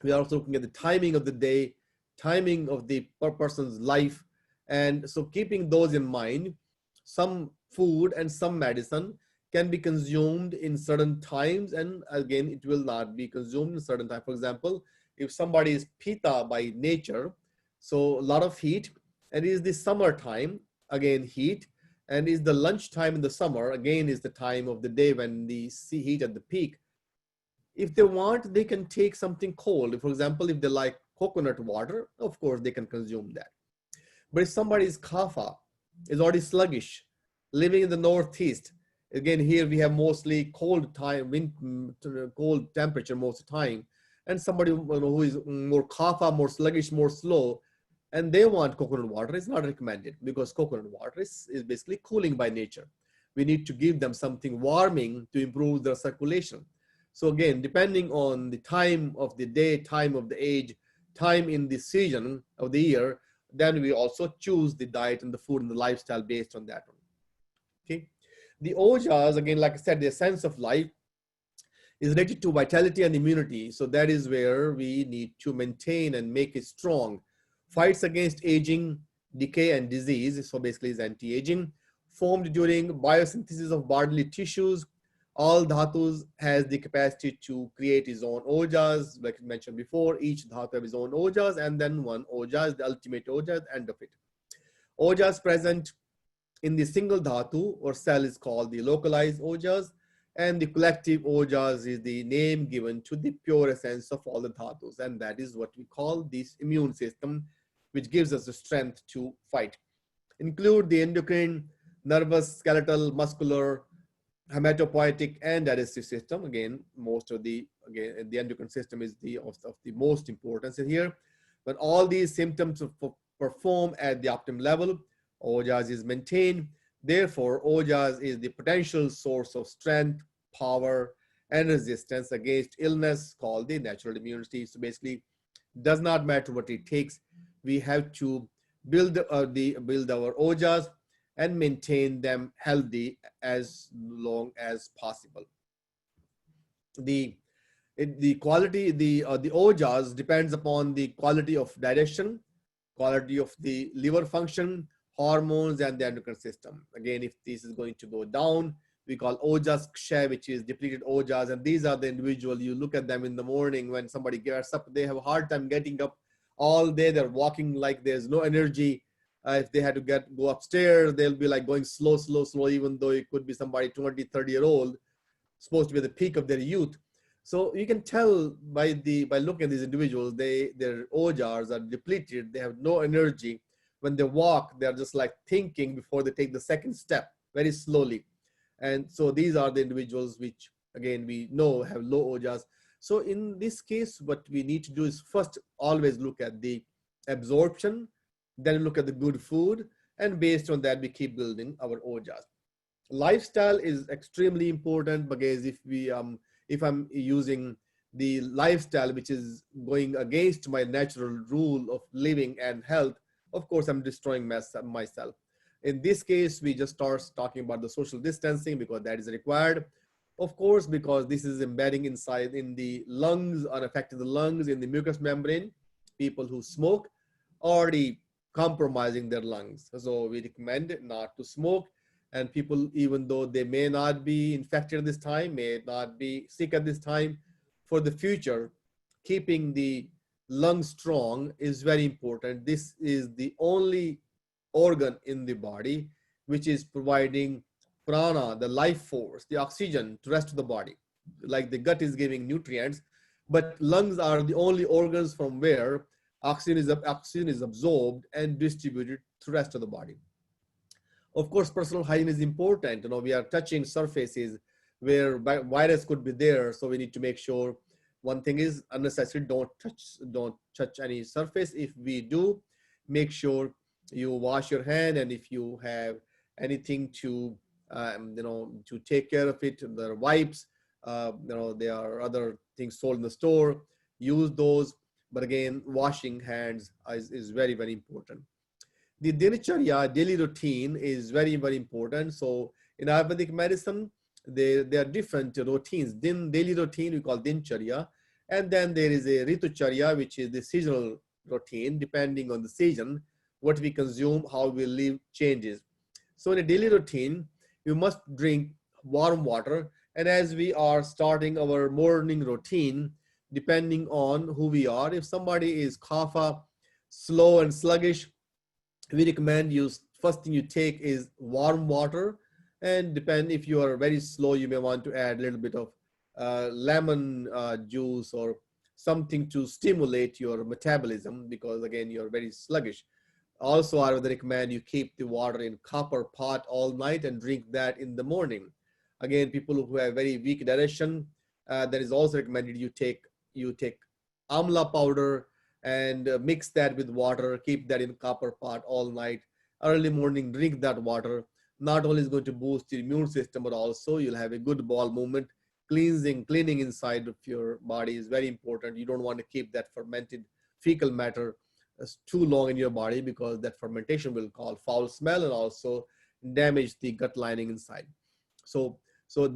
we are also looking at the timing of the day, timing of the person's life. And so keeping those in mind, some food and some medicine can be consumed in certain times, and again, it will not be consumed in certain time. For example, if somebody is Pitta by nature, so a lot of heat, and it is the summer time, again heat, and is the lunch time in the summer, again is the time of the day when the heat at the peak. If they want, they can take something cold. For example, if they like coconut water, of course they can consume that. But if somebody is kapha, is already sluggish, living in the northeast, again here we have mostly cold time, cold temperature most of the time, and somebody who is more kapha, more sluggish, more slow, and they want coconut water, is not recommended, because coconut water is basically cooling by nature. We need to give them something warming to improve their circulation. So again, depending on the time of the day, time of the age, time in the season of the year, then we also choose the diet and the food and the lifestyle based on that one. Okay. The ojas, again, like I said, the sense of life is related to vitality and immunity. So that is where we need to maintain and make it strong. Fights against aging, decay, and disease. So basically is anti-aging, formed during biosynthesis of bodily tissues. All dhatus has the capacity to create its own ojas, like I mentioned before. Each dhatu has its own ojas, and then one oja is the ultimate oja at the end of it. Ojas present in the single dhatu or cell is called the localized ojas, and the collective ojas is the name given to the pure essence of all the dhatus, and that is what we call this immune system, which gives us the strength to fight. Include the endocrine, nervous, skeletal, muscular, hematopoietic, and digestive system. Again, most of the endocrine system is of the most importance in here. When all these symptoms perform at the optimum level, ojas is maintained. Therefore, ojas is the potential source of strength, power, and resistance against illness, called the natural immunity. So basically, does not matter what it takes. We have to build our ojas and maintain them healthy as long as possible. The quality, the ojas depends upon the quality of digestion, quality of the liver function, hormones, and the endocrine system. Again, if this is going to go down, we call ojas kshay, which is depleted ojas. And these are the individual, you look at them in the morning when somebody gets up, they have a hard time getting up all day. They're walking like there's no energy. If they had to go upstairs, they'll be like going slow, even though it could be somebody 20, 30-year-old, supposed to be at the peak of their youth. So you can tell by looking at these individuals, their ojas are depleted. They have no energy. When they walk, they're just like thinking before they take the second step, very slowly. And so these are the individuals which, again, we know have low ojas. So in this case, what we need to do is first always look at the absorption, then look at the good food, and based on that, we keep building our ojas. Lifestyle is extremely important, because if I'm using the lifestyle which is going against my natural rule of living and health, of course, I'm destroying myself. In this case, we just start talking about the social distancing, because that is required. Of course, because this is embedding inside in the lungs, or affecting the lungs, in the mucous membrane. People who smoke already compromising their lungs. So we recommend not to smoke. And people, even though they may not be infected at this time, may not be sick at this time, for the future, keeping the lungs strong is very important. This is the only organ in the body which is providing prana, the life force, the oxygen to the rest of the body. Like the gut is giving nutrients, but lungs are the only organs from where oxygen is absorbed and distributed to the rest of the body. Of course, personal hygiene is important. We are touching surfaces where virus could be there, so we need to make sure One thing is unnecessary, don't touch any surface. If we do, make sure you wash your hand, and if you have anything to to take care of it, there are wipes, there are other things sold in the store, use those. But again, washing hands is very, very important. The dinacharya, daily routine, is very, very important. So in Ayurvedic medicine, there are different routines. Daily routine we call dincharya, and then there is a ritucharya, which is the seasonal routine. Depending on the season, what we consume, how we live changes. So in a daily routine, you must drink warm water. And as we are starting our morning routine, depending on who we are, if somebody is kapha, slow and sluggish, we recommend you, first thing you take is warm water. And depend, if you are very slow, you may want to add a little bit of lemon juice or something to stimulate your metabolism, because again, you're very sluggish. Also, I would recommend you keep the water in copper pot all night and drink that in the morning. Again, people who have very weak digestion, that is also recommended you take amla powder and mix that with water, keep that in copper pot all night. Early morning, drink that water. Not only is going to boost your immune system, but also you'll have a good bowel movement. Cleaning inside of your body is very important. You don't want to keep that fermented fecal matter too long in your body, because that fermentation will cause foul smell and also damage the gut lining inside. So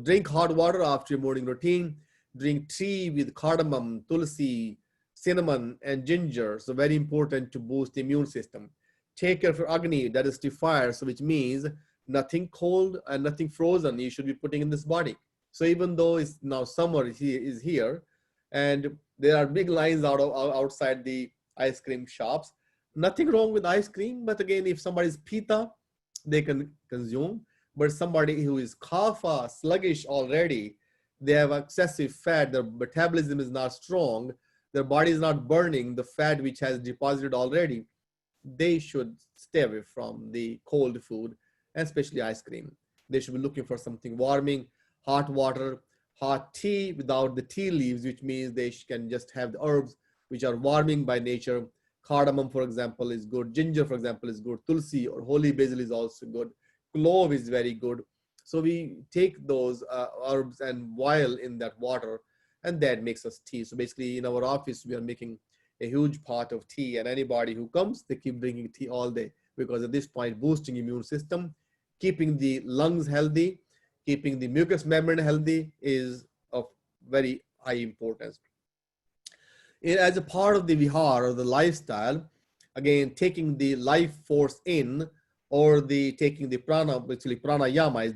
drink hot water after your morning routine. Drink tea with cardamom, tulsi, cinnamon, and ginger. So very important to boost the immune system. Take care of your agni, that is the fire, so which means nothing cold and nothing frozen you should be putting in this body. So even though it's now summer is here, and there are big lines outside the ice cream shops, nothing wrong with ice cream. But again, if somebody's pitta, they can consume. But somebody who is kapha, sluggish already, they have excessive fat, their metabolism is not strong, their body is not burning the fat which has deposited already, they should stay away from the cold food, especially ice cream. They should be looking for something warming, hot water, hot tea without the tea leaves, which means they can just have the herbs which are warming by nature. Cardamom, for example, is good. Ginger, for example, is good. Tulsi or holy basil is also good. Clove is very good. So we take those herbs and boil in that water, and that makes us tea. So basically in our office, we are making a huge pot of tea, and anybody who comes, they keep drinking tea all day, because at this point, boosting immune system, keeping the lungs healthy, keeping the mucous membrane healthy is of very high importance. As a part of the Vihar, or the lifestyle, again, taking the life force in, or taking the prana, actually pranayama is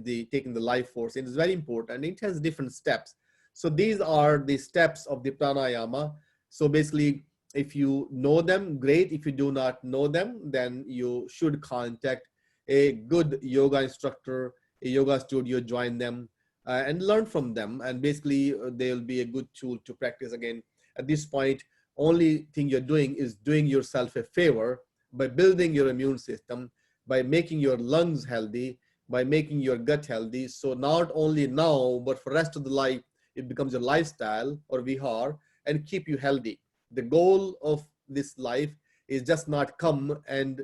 the taking the life force in, is very important. It has different steps. So these are the steps of the pranayama. So basically, if you know them, great. If you do not know them, then you should contact a good yoga instructor, a yoga studio, join them and learn from them. And basically, they'll be a good tool to practice. Again, at this point, only thing you're doing is doing yourself a favor by building your immune system, by making your lungs healthy, by making your gut healthy. So not only now, but for the rest of the life, it becomes your lifestyle or vihar, and keep you healthy. The goal of this life is just not come and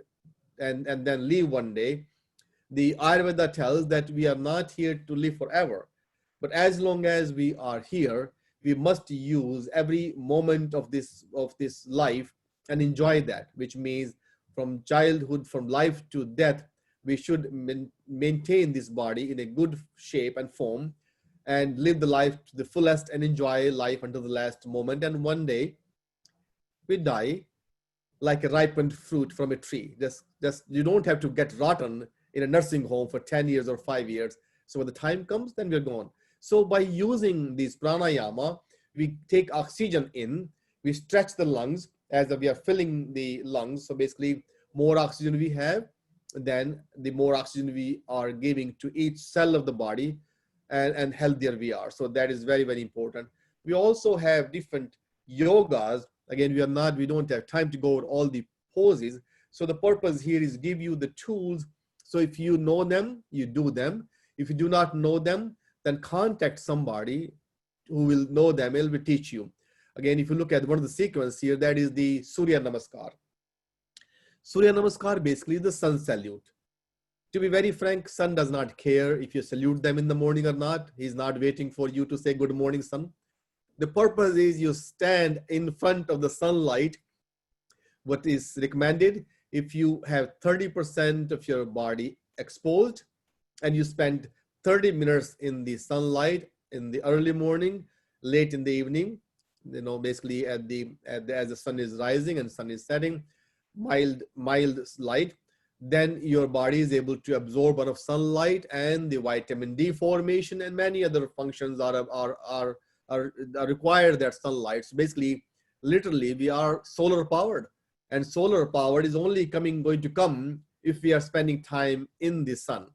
then leave one day. The Ayurveda tells that we are not here to live forever, but as long as we are here, we must use every moment of this life and enjoy that, which means from childhood, from life to death, we should maintain this body in a good shape and form, and live the life to the fullest and enjoy life until the last moment. And one day we die like a ripened fruit from a tree. Just you don't have to get rotten in a nursing home for 10 years or 5 years. So when the time comes, then we're gone. So by using these pranayama, we take oxygen in, we stretch the lungs as we are filling the lungs. So basically, more oxygen we have, then the more oxygen we are giving to each cell of the body, and healthier we are. So that is very, very important. We also have different yogas. Again, we don't have time to go over all the poses. So the purpose here is give you the tools. So if you know them, you do them. If you do not know them, then contact somebody who will know them, will teach you. Again, if you look at one of the sequence here, that is the Surya Namaskar. Surya Namaskar basically is the sun salute. To be very frank, sun does not care if you salute them in the morning or not. He's not waiting for you to say good morning, sun. The purpose is you stand in front of the sunlight. What is recommended, if you have 30% of your body exposed and you spend 30 minutes in the sunlight in the early morning, late in the evening, basically as the sun is rising and sun is setting, mild light, then your body is able to absorb enough sunlight, and the vitamin D formation and many other functions are required that sunlight. So basically, literally, we are solar powered, and solar power is only going to come if we are spending time in the sun.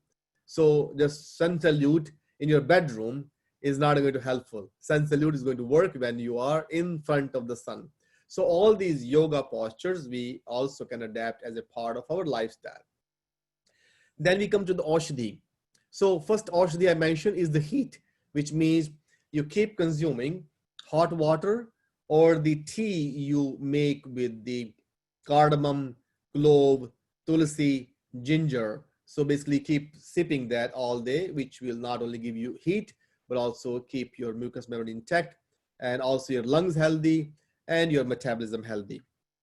So just sun salute in your bedroom is not going to helpful. Sun salute is going to work when you are in front of the sun. So all these yoga postures we also can adapt as a part of our lifestyle. Then we come to the Aushadhi. So first Aushadhi I mentioned is the heat, which means you keep consuming hot water or the tea you make with the cardamom, clove, tulsi, ginger. So basically keep sipping that all day, which will not only give you heat, but also keep your mucous membrane intact and also your lungs healthy and your metabolism healthy.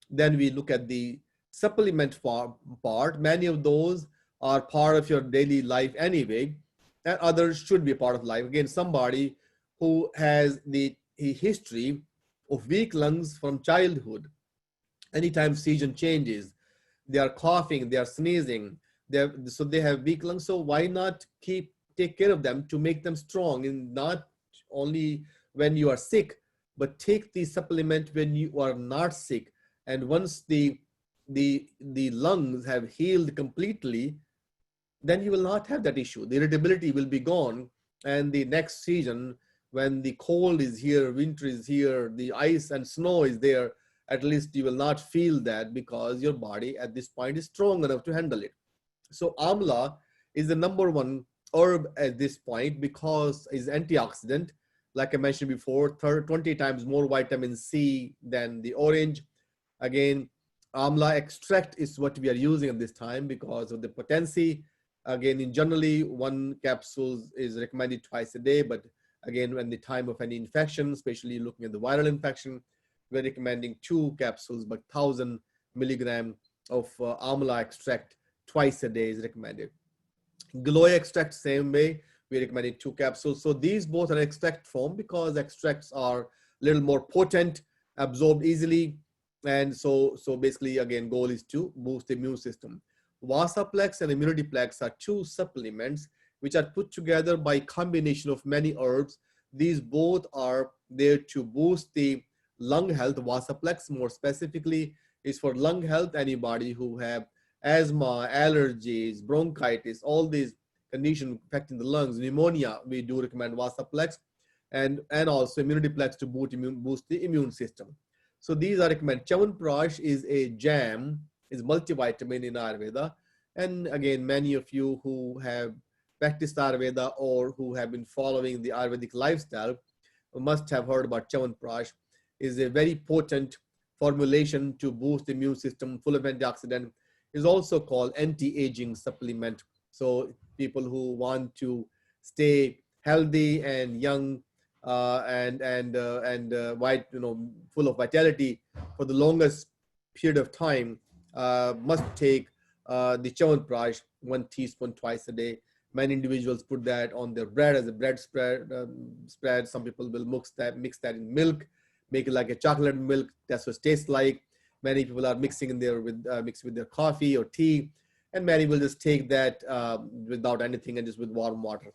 Then we look at the supplement part. Many of those are part of your daily life anyway, and others should be part of life. Again, somebody who has the history of weak lungs from childhood, anytime season changes, they are coughing, they are sneezing, so they have weak lungs. So why not take care of them to make them strong, and not only when you are sick, but take the supplement when you are not sick. And once the lungs have healed completely, then you will not have that issue. The irritability will be gone, and the next season, when the cold is here, winter is here, the ice and snow is there, at least you will not feel that, because your body at this point is strong enough to handle it. So amla is the number one herb at this point because it's antioxidant. Like I mentioned before, 20 times more vitamin C than the orange. Again, amla extract is what we are using at this time because of the potency. Again, in generally, one capsule is recommended twice a day, but again, when the time of any infection, especially looking at the viral infection, we're recommending 2 capsules, but 1,000 milligram of amla extract twice a day is recommended. Giloy extract, same way, we recommended 2 capsules. So these both are extract form because extracts are a little more potent, absorbed easily. And so basically, again, goal is to boost the immune system. Vasaplex and Immunitiplex are 2 supplements which are put together by combination of many herbs. These both are there to boost the lung health. Vasaplex more specifically is for lung health. Anybody who have asthma, allergies, bronchitis, all these conditions affecting the lungs, pneumonia, we do recommend Vasaplex, and also Immunitiplex to boost the immune system. So these are recommended. Chyawanprash is a jam, is multivitamin in Ayurveda. And again, many of you who have practiced Ayurveda or who have been following the Ayurvedic lifestyle must have heard about Chyawanprash. Is a very potent formulation to boost the immune system, full of antioxidant. Is also called anti-aging supplement. So people who want to stay healthy and young white, full of vitality for the longest period of time, must take the Chyawanprash 1 teaspoon twice a day. Many individuals put that on their bread as a bread spread. Some people will mix that in milk, make it like a chocolate milk. That's what it tastes like. Many people are mixing in there mixed with their coffee or tea, and many will just take that without anything and just with warm water.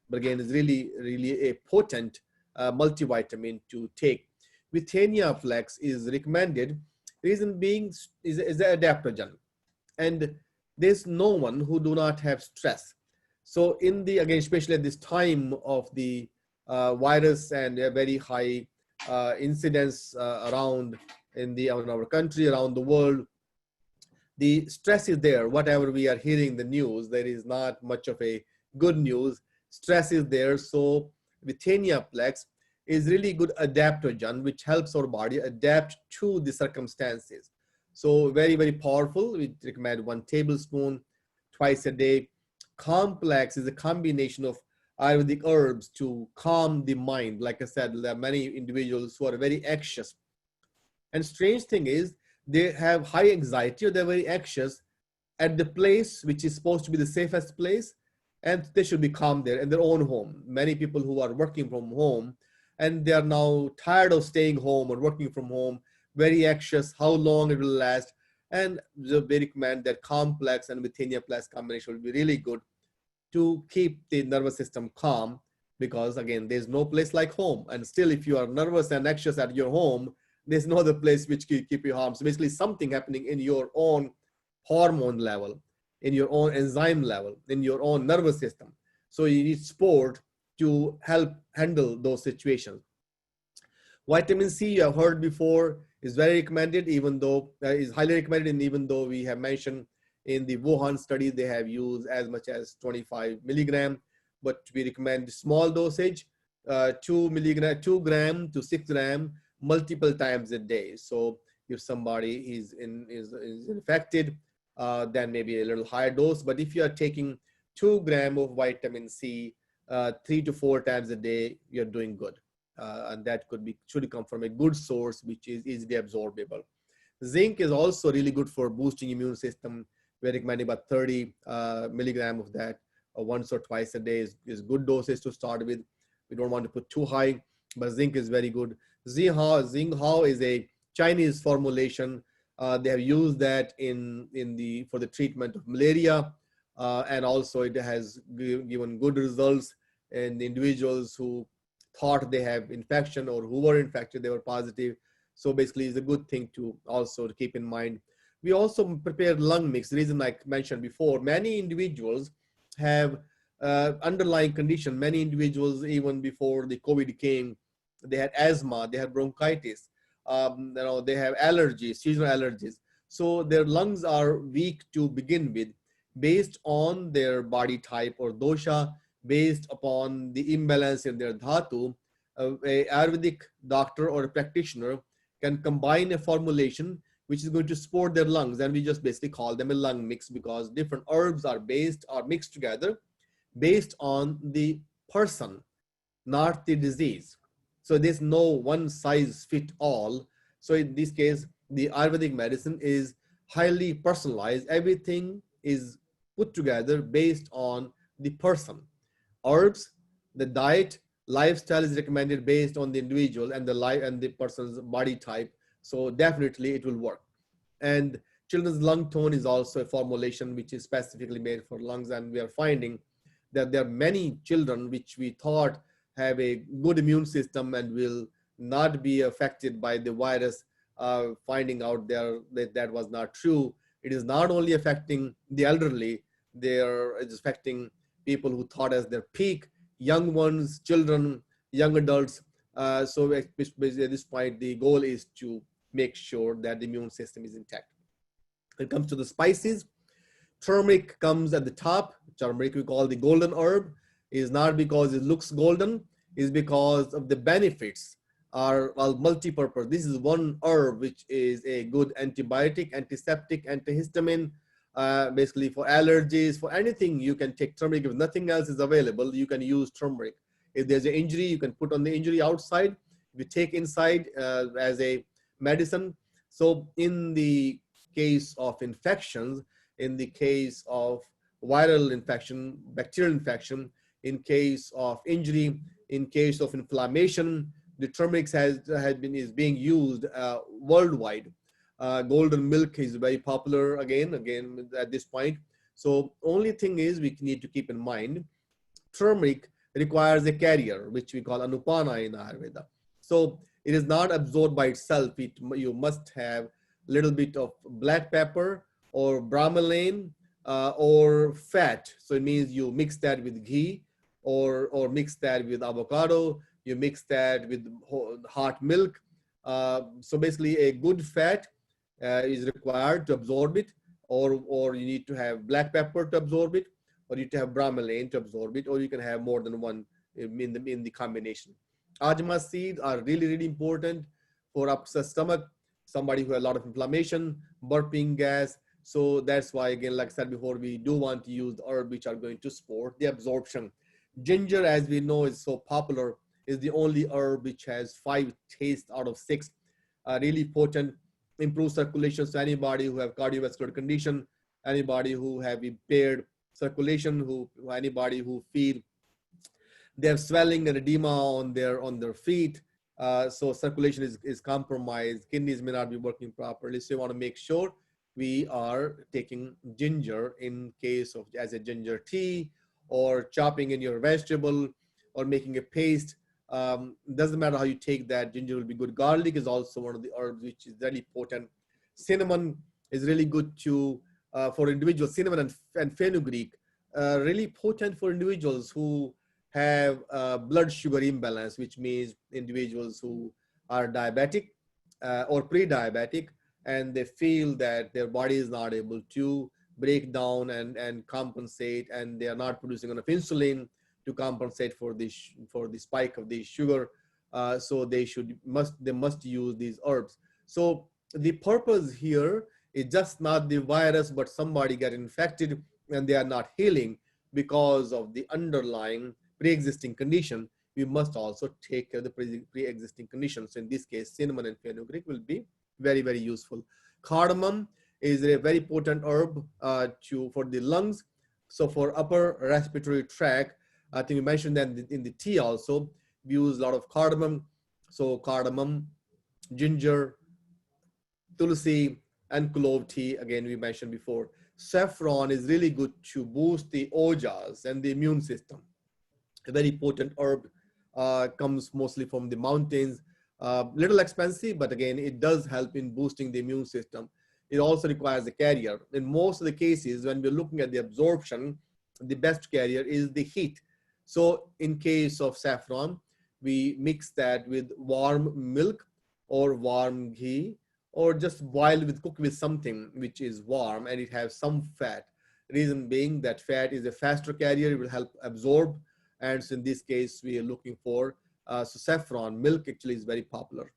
But again, it's really, really a potent multivitamin to take. Withania Flex is recommended. Reason being is an adaptogen, and there's no one who do not have stress. So again, especially at this time of the virus and a very high incidence around in our country, around the world, the stress is there. Whatever we are hearing the news, there is not much of a good news. Stress is there. So Withania Plex is really good adaptogen, which helps our body adapt to the circumstances. So very, very powerful. We recommend 1 tablespoon twice a day. Complex is a combination of Ayurvedic herbs to calm the mind. Like I said, there are many individuals who are very anxious. And strange thing is, they have high anxiety or they're very anxious at the place which is supposed to be the safest place, and they should be calm there in their own home. Many people who are working from home and they are now tired of staying home or working from home, very anxious, how long it will last. And they recommend that complex and Withania plus combination will be really good to keep the nervous system calm, because again, there's no place like home. And still, if you are nervous and anxious at your home, there's no other place which can keep you calm. So basically something happening in your own hormone level, in your own enzyme level, in your own nervous system. So you need sport to help handle those situations. Vitamin C, you have heard before, is very recommended, even though is highly recommended, and even though we have mentioned in the Wuhan study, they have used as much as 25 milligram, but we recommend small dosage, 2 gram to 6 gram, multiple times a day. So if somebody is infected, then maybe a little higher dose. But if you are taking 2 gram of vitamin C 3 to 4 times a day, you're doing good. And that should come from a good source, which is easily absorbable. Zinc is also really good for boosting immune system. We're recommending about 30 milligram of that once or twice a day is good doses to start with. We don't want to put too high, but zinc is very good. Xinghao is a Chinese formulation. They have used that for the treatment of malaria, and also it has given good results in individuals who thought they have infection or who were infected, they were positive. So basically, it's a good thing to also keep in mind. We also prepare lung mix. The reason I mentioned before, many individuals have underlying condition. Many individuals, even before the COVID came, they had asthma, they had bronchitis, they have allergies, seasonal allergies. So their lungs are weak to begin with, based on their body type or dosha, based upon the imbalance in their dhatu. A Ayurvedic doctor or a practitioner can combine a formulation which is going to support their lungs, and we just basically call them a lung mix, because different herbs are mixed together based on the person, not the disease. So there's no one size fit all. So in this case, the Ayurvedic medicine is highly personalized. Everything is put together based on the person. Herbs, the diet, lifestyle is recommended based on the individual and the person's body type. So definitely it will work. And children's lung tone is also a formulation which is specifically made for lungs. And we are finding that there are many children which we thought have a good immune system and will not be affected by the virus, finding out that was not true. It is not only affecting the elderly, it's affecting people who thought as their peak, young ones, children, young adults. So at this point, the goal is to make sure that the immune system is intact. When it comes to the spices, turmeric comes at the top. Turmeric we call the golden herb. Is not because it looks golden, is because of the benefits are multi-purpose. This is one herb which is a good antibiotic, antiseptic, antihistamine, basically for allergies, for anything you can take turmeric. If nothing else is available, you can use turmeric. If there's an injury, you can put on the injury outside. If you take inside as a medicine. So in the case of infections, in the case of viral infection, bacterial infection, in case of injury, in case of inflammation, the turmeric is being used worldwide. Golden milk is very popular again at this point. So only thing is we need to keep in mind, turmeric requires a carrier, which we call anupana in Ayurveda. So it is not absorbed by itself. You must have a little bit of black pepper or bromelain or fat. So it means you mix that with ghee or mix that with avocado. You mix that with hot milk. So basically a good fat is required to absorb it, or you need to have black pepper to absorb it, or you need to have bromelain to absorb it, or you can have more than one in the combination. Ajma seeds are really, really important for upset stomach, somebody who has a lot of inflammation, burping gas. So that's why, again, like I said before, we do want to use the herb which are going to support the absorption. Ginger, as we know, is so popular, is the only herb which has 5 tastes out of 6, really potent, improves circulation. So anybody who have cardiovascular condition, anybody who have impaired circulation, anybody who feel they have swelling and edema on their feet, so circulation is compromised, kidneys may not be working properly. So you want to make sure we are taking ginger in case of as a ginger tea, or chopping in your vegetable, or making a paste. Doesn't matter how you take that, ginger will be good. Garlic is also one of the herbs which is really potent. Cinnamon is really good to for individuals. Cinnamon and fenugreek, really potent for individuals who have blood sugar imbalance, which means individuals who are diabetic or pre-diabetic, and they feel that their body is not able to break down and compensate, and they are not producing enough insulin to compensate for the spike of the sugar. So they must use these herbs. So the purpose here is just not the virus, but somebody get infected and they are not healing because of the underlying pre-existing condition. We must also take care of the pre-existing conditions. So in this case, cinnamon and fenugreek will be very, very useful. Cardamom is a very potent herb for the lungs. So for upper respiratory tract, I think we mentioned that in the tea also, we use a lot of cardamom. So cardamom, ginger, tulsi, and clove tea, again, we mentioned before. Saffron is really good to boost the ojas and the immune system. A very potent herb, comes mostly from the mountains. Little expensive, but again, it does help in boosting the immune system. It also requires a carrier. In most of the cases, when we're looking at the absorption, the best carrier is the heat. So in case of saffron, we mix that with warm milk or warm ghee, or just cook with something which is warm and it has some fat. Reason being that fat is a faster carrier, it will help absorb. And so in this case, we are looking for, so saffron, milk actually is very popular.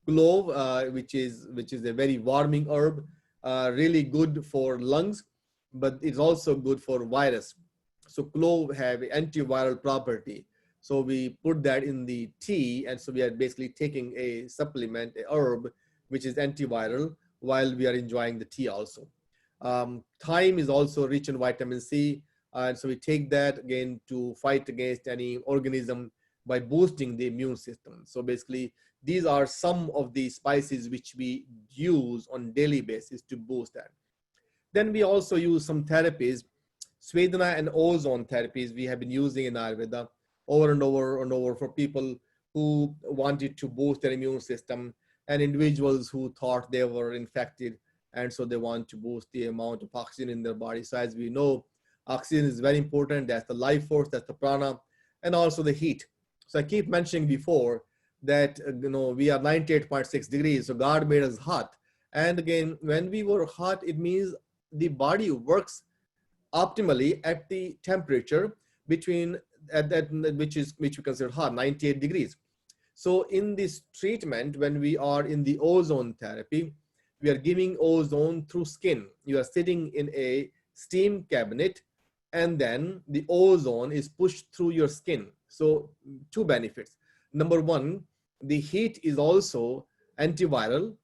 Clove, which is a very warming herb, really good for lungs, but it's also good for virus. So clove have antiviral property. So we put that in the tea, and so we are basically taking a supplement, a herb, which is antiviral, while we are enjoying the tea also. Thyme is also rich in vitamin C, and so we take that again to fight against any organism by boosting the immune system. So basically, these are some of the spices which we use on daily basis to boost that. Then we also use some therapies, Svedana and ozone therapies we have been using in Ayurveda over and over and over for people who wanted to boost their immune system, and individuals who thought they were infected, and so they want to boost the amount of oxygen in their body. So as we know, oxygen is very important. That's the life force, that's the prana, and also the heat. So I keep mentioning before that we are 98.6 degrees, so God made us hot. And again, when we were hot, it means the body works optimally at the temperature between which we consider hot, 98 degrees. So in this treatment, when we are in the ozone therapy, we are giving ozone through skin. You are sitting in a steam cabinet, and then the ozone is pushed through your skin. So 2 benefits. Number 1, the heat is also antiviral,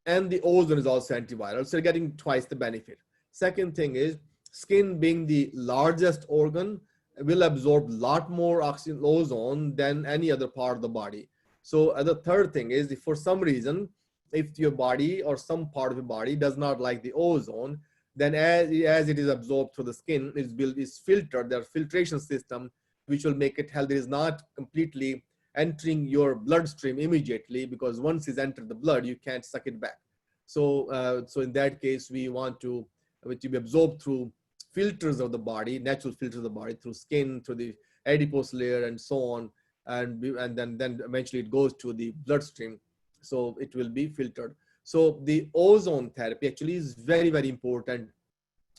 and the ozone is also antiviral. So you're getting twice the benefit. Second thing is, skin being the largest organ will absorb a lot more oxygen, ozone than any other part of the body. So the third thing is, if for some reason, if your body or some part of your body does not like the ozone, then as it is absorbed through the skin, it's filtered. There's filtration system which will make it healthy. It is not completely entering your bloodstream immediately, because once it's entered the blood, you can't suck it back. So so in that case, we want to be absorbed through filters of the body, natural filters of the body, through skin, through the adipose layer, and so on, and then eventually it goes to the bloodstream, so it will be filtered. So the ozone therapy actually is very, very important,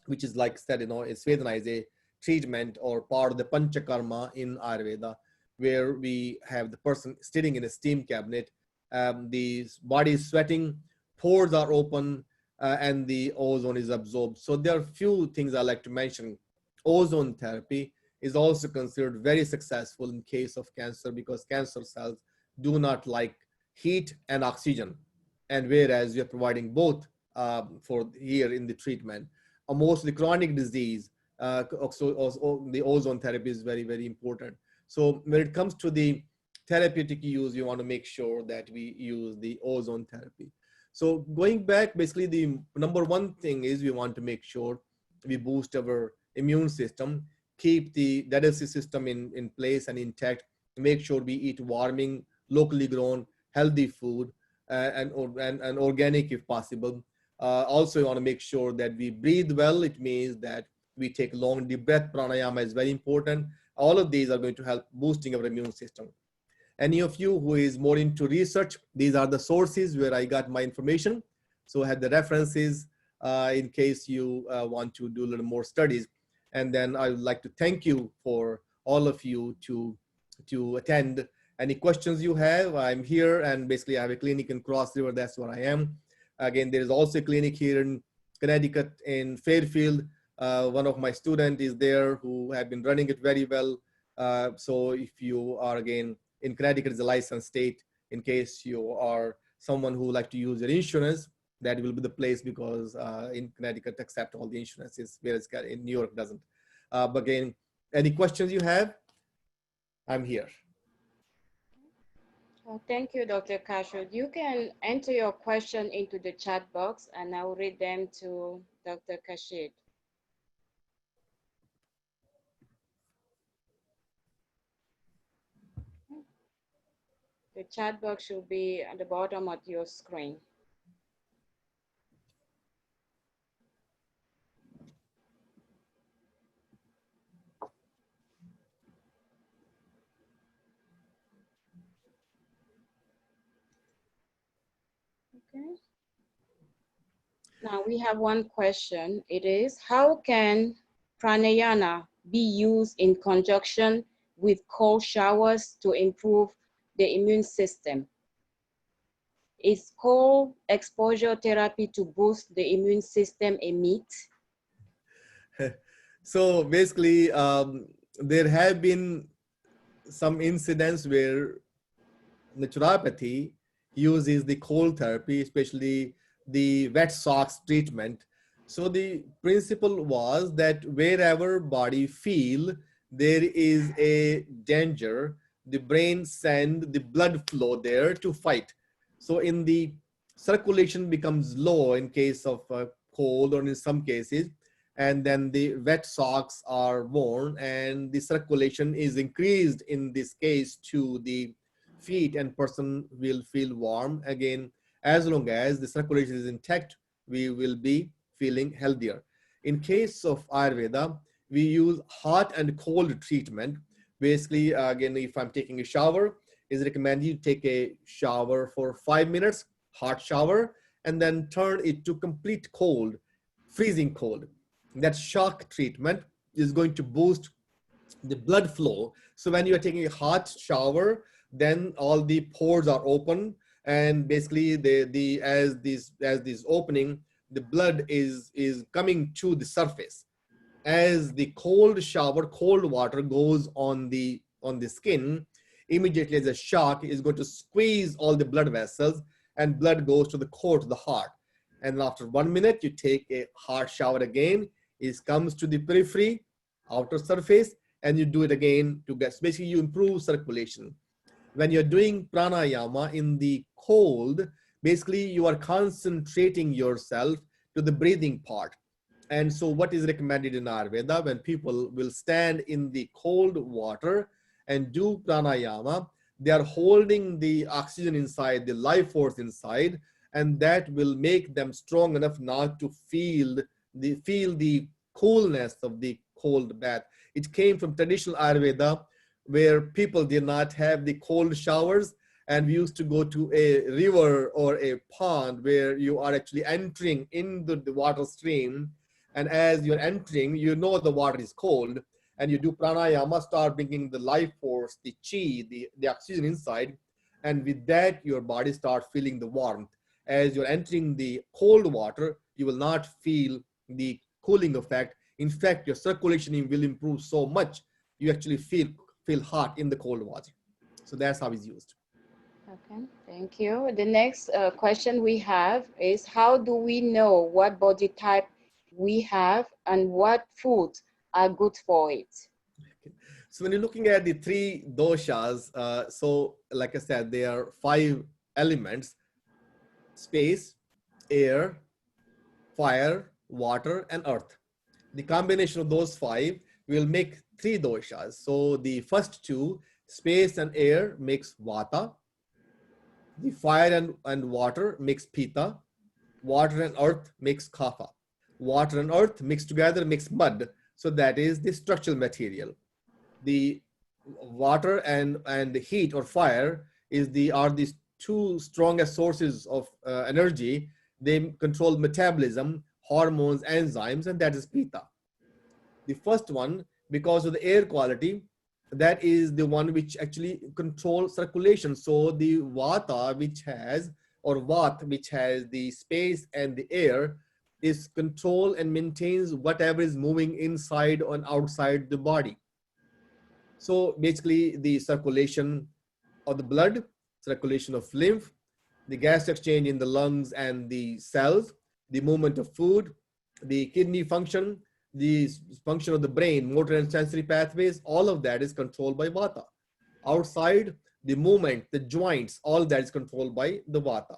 which is, like I said, Svedana is a treatment or part of the panchakarma in Ayurveda, where we have the person sitting in a steam cabinet. The body is sweating, pores are open, and the ozone is absorbed. So there are few things I like to mention. Ozone therapy is also considered very successful in case of cancer, because cancer cells do not like heat and oxygen. And whereas we are providing both for here in the treatment, most of the chronic disease, the ozone therapy is very, very important. So when it comes to the therapeutic use, you want to make sure that we use the ozone therapy. So going back, basically the number one thing is we want to make sure we boost our immune system, keep the digestive system in place and intact, make sure we eat warming, locally grown, healthy food, and organic if possible. Also, you want to make sure that we breathe well. It means that we take long deep breath. Pranayama is very important. All of these are going to help boosting our immune system. Any of you who is more into research, these are the sources where I got my information. So I had the references in case you want to do a little more studies. And then I would like to thank you for all of you to attend. Any questions you have, I'm here, and basically I have a clinic in Cross River, that's where I am. Again, there is also a clinic here in Connecticut in Fairfield. One of my students is there who have been running it very well. So if you are, again, in Connecticut is a licensed state, in case you are someone who would like to use your insurance, that will be the place, because in Connecticut accept all the insurances, whereas in New York doesn't. But again, any questions you have, I'm here. Well, thank you, Dr. Kaushik. You can enter your question into the chat box and I'll read them to Dr. Kaushik. The chat box should be at the bottom of your screen. Okay. Now we have one question. It is, how can pranayama be used in conjunction with cold showers to improve the immune system? Is cold exposure therapy to boost the immune system a myth? So basically, there have been some incidents where naturopathy uses the cold therapy, especially the wet socks treatment. So the principle was that wherever body feel there is a danger, the brain send the blood flow there to fight. So in the circulation becomes low in case of cold, or in some cases, and then the wet socks are worn and the circulation is increased in this case to the feet, and person will feel warm. Again, as long as the circulation is intact, we will be feeling healthier. In case of Ayurveda, we use hot and cold treatment. Basically, again, if I'm taking a shower, it's recommended you take a shower for 5 minutes, hot shower, and then turn it to complete cold, freezing cold. That shock treatment is going to boost the blood flow. So when you are taking a hot shower, then all the pores are open, and basically as this opening, the blood is coming to the surface. As the cold shower, cold water goes on the skin, immediately as a shock is going to squeeze all the blood vessels, and blood goes to the core, to the heart. And after 1 minute, you take a hot shower again, it comes to the periphery, outer surface, and you do it again to get, basically you improve circulation. When you're doing pranayama in the cold, basically you are concentrating yourself to the breathing part. And so what is recommended in Ayurveda, when people will stand in the cold water and do pranayama, they are holding the oxygen inside, the life force inside, and that will make them strong enough not to feel the coolness of the cold bath. It came from traditional Ayurveda, where people did not have the cold showers, and we used to go to a river or a pond where you are actually entering into the water stream, and as you're entering, you know the water is cold, and you do pranayama, start bringing the life force, the chi, the oxygen inside, and with that, your body starts feeling the warmth. As you're entering the cold water, you will not feel the cooling effect. In fact, your circulation will improve so much, you actually feel hot in the cold water. So that's how it's used. Okay, thank you. The next question we have is, how do we know what body type we have and what foods are good for it? So when you're looking at the three doshas, so like I said, there are 5 elements: space, air, fire, water, and earth. The combination of those 5 will make 3 doshas. So the first 2, space and air, makes vata. The fire and water makes pitta. Water and earth makes kapha. Water and earth mixed together makes mud. So that is the structural material. The water and the heat or fire are these 2 strongest sources of energy. They control metabolism, hormones, enzymes, and that is pitta. The first one, because of the air quality, that is the one which actually controls circulation. So the vata, which has, or vat, which has the space and the air, is control and maintains whatever is moving inside and outside the body. So basically the circulation of the blood, circulation of lymph, the gas exchange in the lungs and the cells, the movement of food, the kidney function, the function of the brain, motor and sensory pathways, all of that is controlled by vata. Outside, the movement, the joints, all that is controlled by the vata.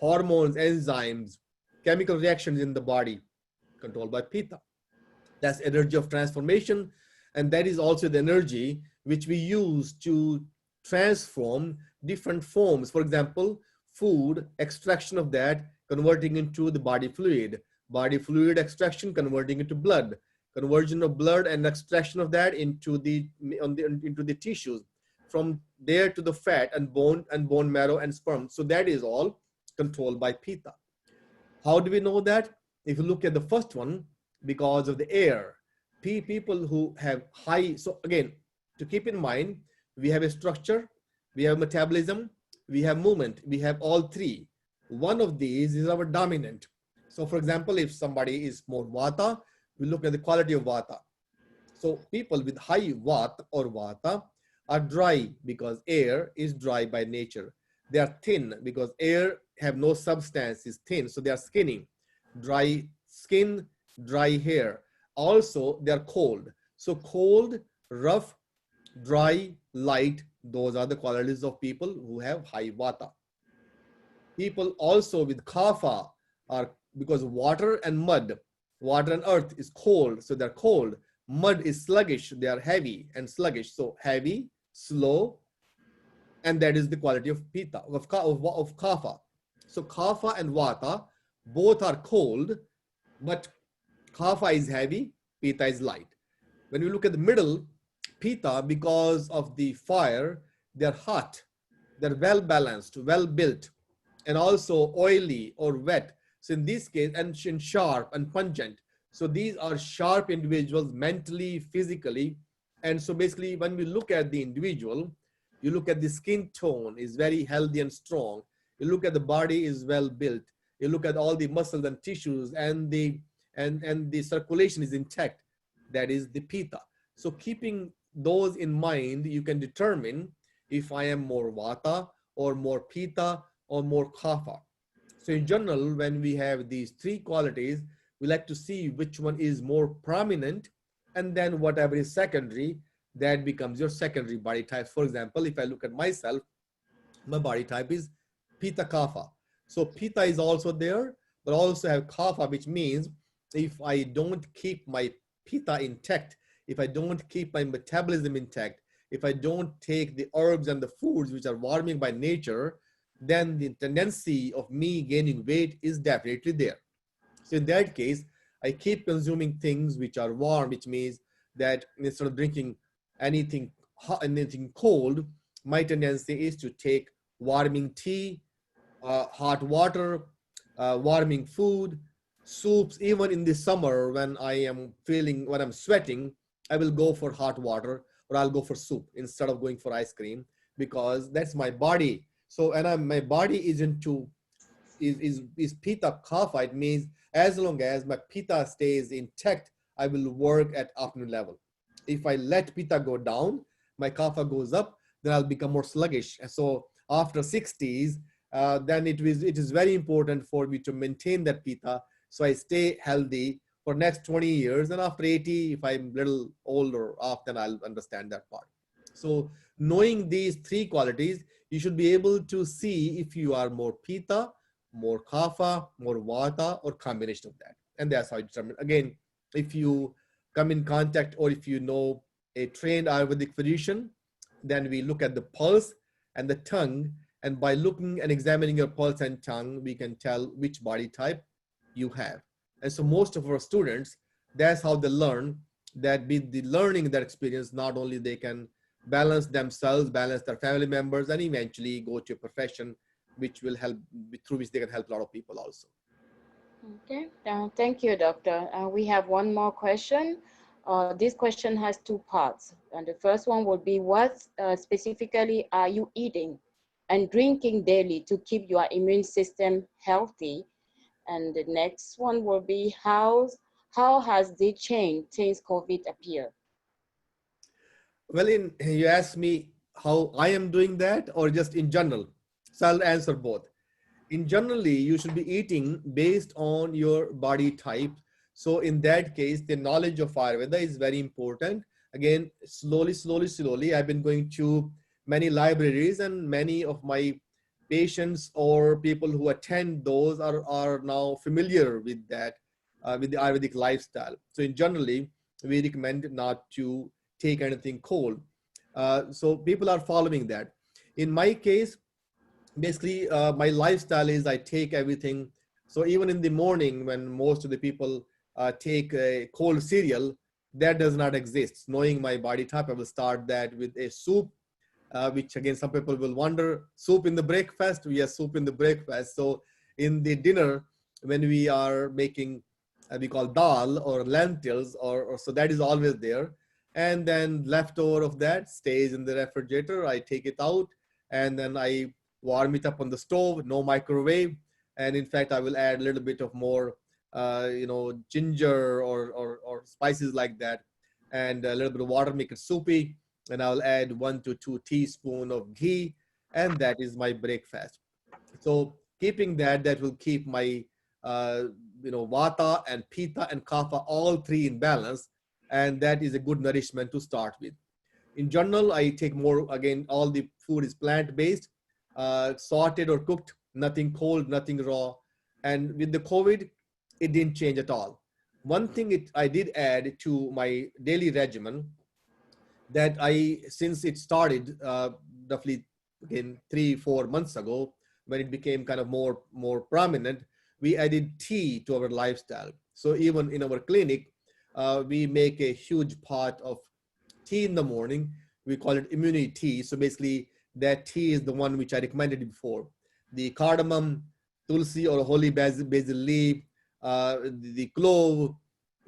Hormones, enzymes, chemical reactions in the body, controlled by pitta. That's energy of transformation. And that is also the energy which we use to transform different forms. For example, food, extraction of that, converting into the body fluid extraction, converting into blood, conversion of blood and extraction of that into the tissues, from there to the fat and bone marrow and sperm. So that is all controlled by pitta. How do we know that? If you look at the first one, because of the air, people who have high, so again, to keep in mind, we have a structure, we have metabolism, we have movement, we have all 3. One of these is our dominant. So for example, if somebody is more vata, we look at the quality of vata. So people with high vata or vata are dry because air is dry by nature. They are thin because air have no substance, is thin, so they are skinny. Dry skin, dry hair. Also, they are cold. So cold, rough, dry, light, those are the qualities of people who have high vata. People also with kapha are, because water and mud, water and earth is cold, so they're cold. Mud is sluggish, they are heavy and sluggish. So heavy, slow, and that is the quality of pitta, of kapha. So kapha and vata both are cold, but kapha is heavy, pitta is light. When we look at the middle, pitta, because of the fire, they're hot, they're well balanced, well built, and also oily or wet. So in this case, and sharp and pungent. So these are sharp individuals mentally, physically. And so basically when we look at the individual, you look at the skin tone is very healthy and strong. You look at the body is well built. You look at all the muscles and tissues and the circulation is intact. That is the pitta. So keeping those in mind, you can determine if I am more vata or more pitta or more kapha. So in general, when we have these 3 qualities, we like to see which one is more prominent, and then whatever is secondary, that becomes your secondary body type. For example, if I look at myself, my body type is pitta kapha. So pitta is also there, but also have kapha, which means if I don't keep my pitta intact, if I don't keep my metabolism intact, if I don't take the herbs and the foods which are warming by nature, then the tendency of me gaining weight is definitely there. So in that case, I keep consuming things which are warm, which means that instead of drinking anything hot, anything cold, my tendency is to take warming tea, hot water, warming food, soups. Even in the summer when I'm sweating, I will go for hot water or I'll go for soup instead of going for ice cream, because that's my body. So, and my body is into is pitta kapha. It means as long as my pitta stays intact, I will work at afternoon level. If I let pitta go down, my kapha goes up, then I'll become more sluggish. And so after 60s, then it is very important for me to maintain that pitta, so I stay healthy for next 20 years. And after 80, if I'm a little older off, then I'll understand that part. So knowing these three qualities, you should be able to see if you are more pitta, more kapha, more vata, or combination of that. And that's how you determine. Again, if you come in contact or if you know a trained Ayurvedic physician, then we look at the pulse and the tongue. And by looking and examining your pulse and tongue, we can tell which body type you have. And so most of our students, that's how they learn, that with the learning that experience, not only they can balance themselves, balance their family members, and eventually go to a profession which will help, through which they can help a lot of people also. Okay, thank you, doctor. We have one more question. This question has two parts. And the first one will be, what specifically are you eating and drinking daily to keep your immune system healthy? And the next one will be, how has this changed since COVID appeared? Well, you asked me how I am doing that or just in general. So I'll answer both. In generally, you should be eating based on your body type. So in that case, the knowledge of Ayurveda is very important. Again, slowly, I've been going to many libraries, and many of my patients or people who attend those are now familiar with that, with the Ayurvedic lifestyle. So in generally, we recommend not to take anything cold. So people are following that. In my case, basically, my lifestyle is I take everything. So even in the morning, when most of the people take a cold cereal, that does not exist. Knowing my body type, I will start that with a soup, which again, some people will wonder, soup in the breakfast? Yes, soup in the breakfast. So in the dinner, when we are making, we call dal or lentils, or so that is always there. And then leftover of that stays in the refrigerator. I take it out and then I warm it up on the stove, no microwave. And in fact, I will add a little bit of more, ginger or spices like that, and a little bit of water, make it soupy. And I'll add 1 to 2 teaspoons of ghee, and that is my breakfast. So keeping that will keep my, vata and pitta and kapha, all three in balance. And that is a good nourishment to start with. In general, I take more, again, all the food is plant-based, sorted or cooked, nothing cold, nothing raw. And with the COVID, it didn't change at all. One thing I did add to my daily regimen, that since it started roughly again 3-4 months ago, when it became kind of more prominent, we added tea to our lifestyle. So even in our clinic, we make a huge pot of tea in the morning. We call it immunity tea. So basically, that tea is the one which I recommended before. The cardamom, tulsi or holy basil leaf, the clove,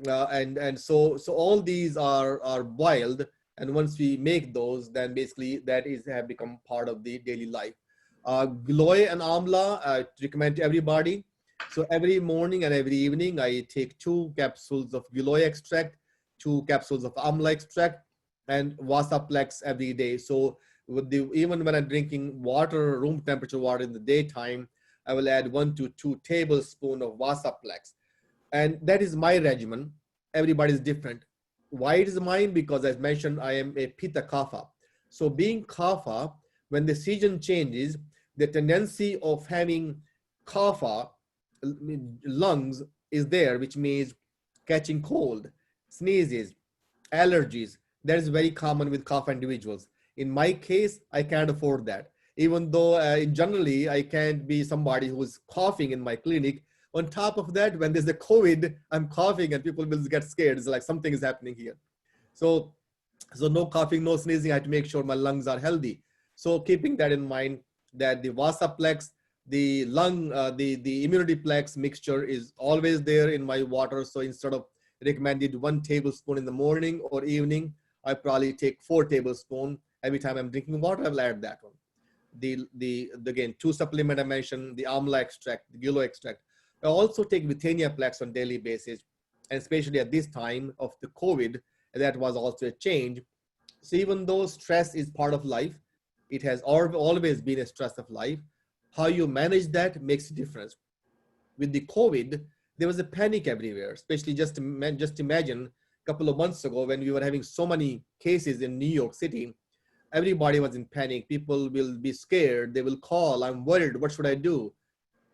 and so all these are boiled. And once we make those, then basically that have become part of the daily life. Giloy and amla, I recommend to everybody. So every morning and every evening, I take 2 capsules of giloy extract, 2 capsules of amla extract, and Vasaplex every day. So even when I'm drinking water, room temperature water in the daytime, I will add 1 to 2 tablespoons of Vasaplex. And that is my regimen. Everybody's different. Why it is mine? Because as mentioned, I am a pitta kapha. So being kapha, when the season changes, the tendency of having kapha lungs is there, which means catching cold, sneezes, allergies. That is very common with kapha individuals. In my case, I can't afford that. Even though generally I can't be somebody who's coughing in my clinic. On top of that, when there's a COVID, I'm coughing and people will get scared. It's like something is happening here. So no coughing, no sneezing. I have to make sure my lungs are healthy. So keeping that in mind, that the Vasaplex, the lung, the immunity plex mixture is always there in my water. So instead of recommended 1 tablespoon in the morning or evening. I probably take 4 tablespoons every time I'm drinking water. I'll add that one. Again, 2 supplement I mentioned, the amla extract, the gilo extract. I also take Withania Plex on daily basis, and especially at this time of the COVID, that was also a change. So even though stress is part of life, it has always been a stress of life. How you manage that makes a difference. With the COVID, there was a panic everywhere, especially just imagine a couple of months ago when we were having so many cases in New York City. Everybody was in panic. People will be scared. They will call, I'm worried, what should I do?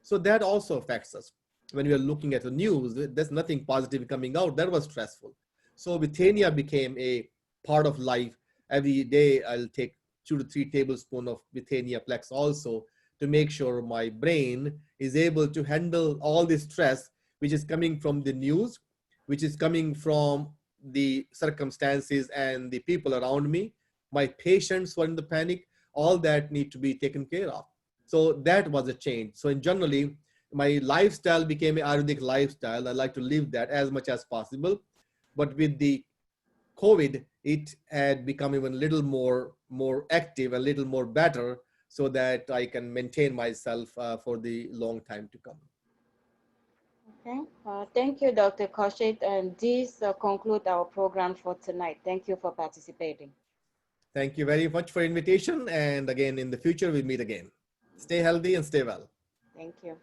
So that also affects us. When we are looking at the news, there's nothing positive coming out. That was stressful. So Withania became a part of life. Every day I'll take 2 to 3 tablespoons of Withania Plex also, to make sure my brain is able to handle all the stress which is coming from the news, which is coming from the circumstances and the people around me, my patients who are in the panic, all that need to be taken care of. So that was a change. So in generally, my lifestyle became an Ayurvedic lifestyle. I like to live that as much as possible. But with the COVID, it had become even a little more active, a little more better, so that I can maintain myself for the long time to come. Okay. Thank you, Dr. Kaushik. And this concludes our program for tonight. Thank you for participating. Thank you very much for invitation. And again, in the future, we'll meet again. Stay healthy and stay well. Thank you.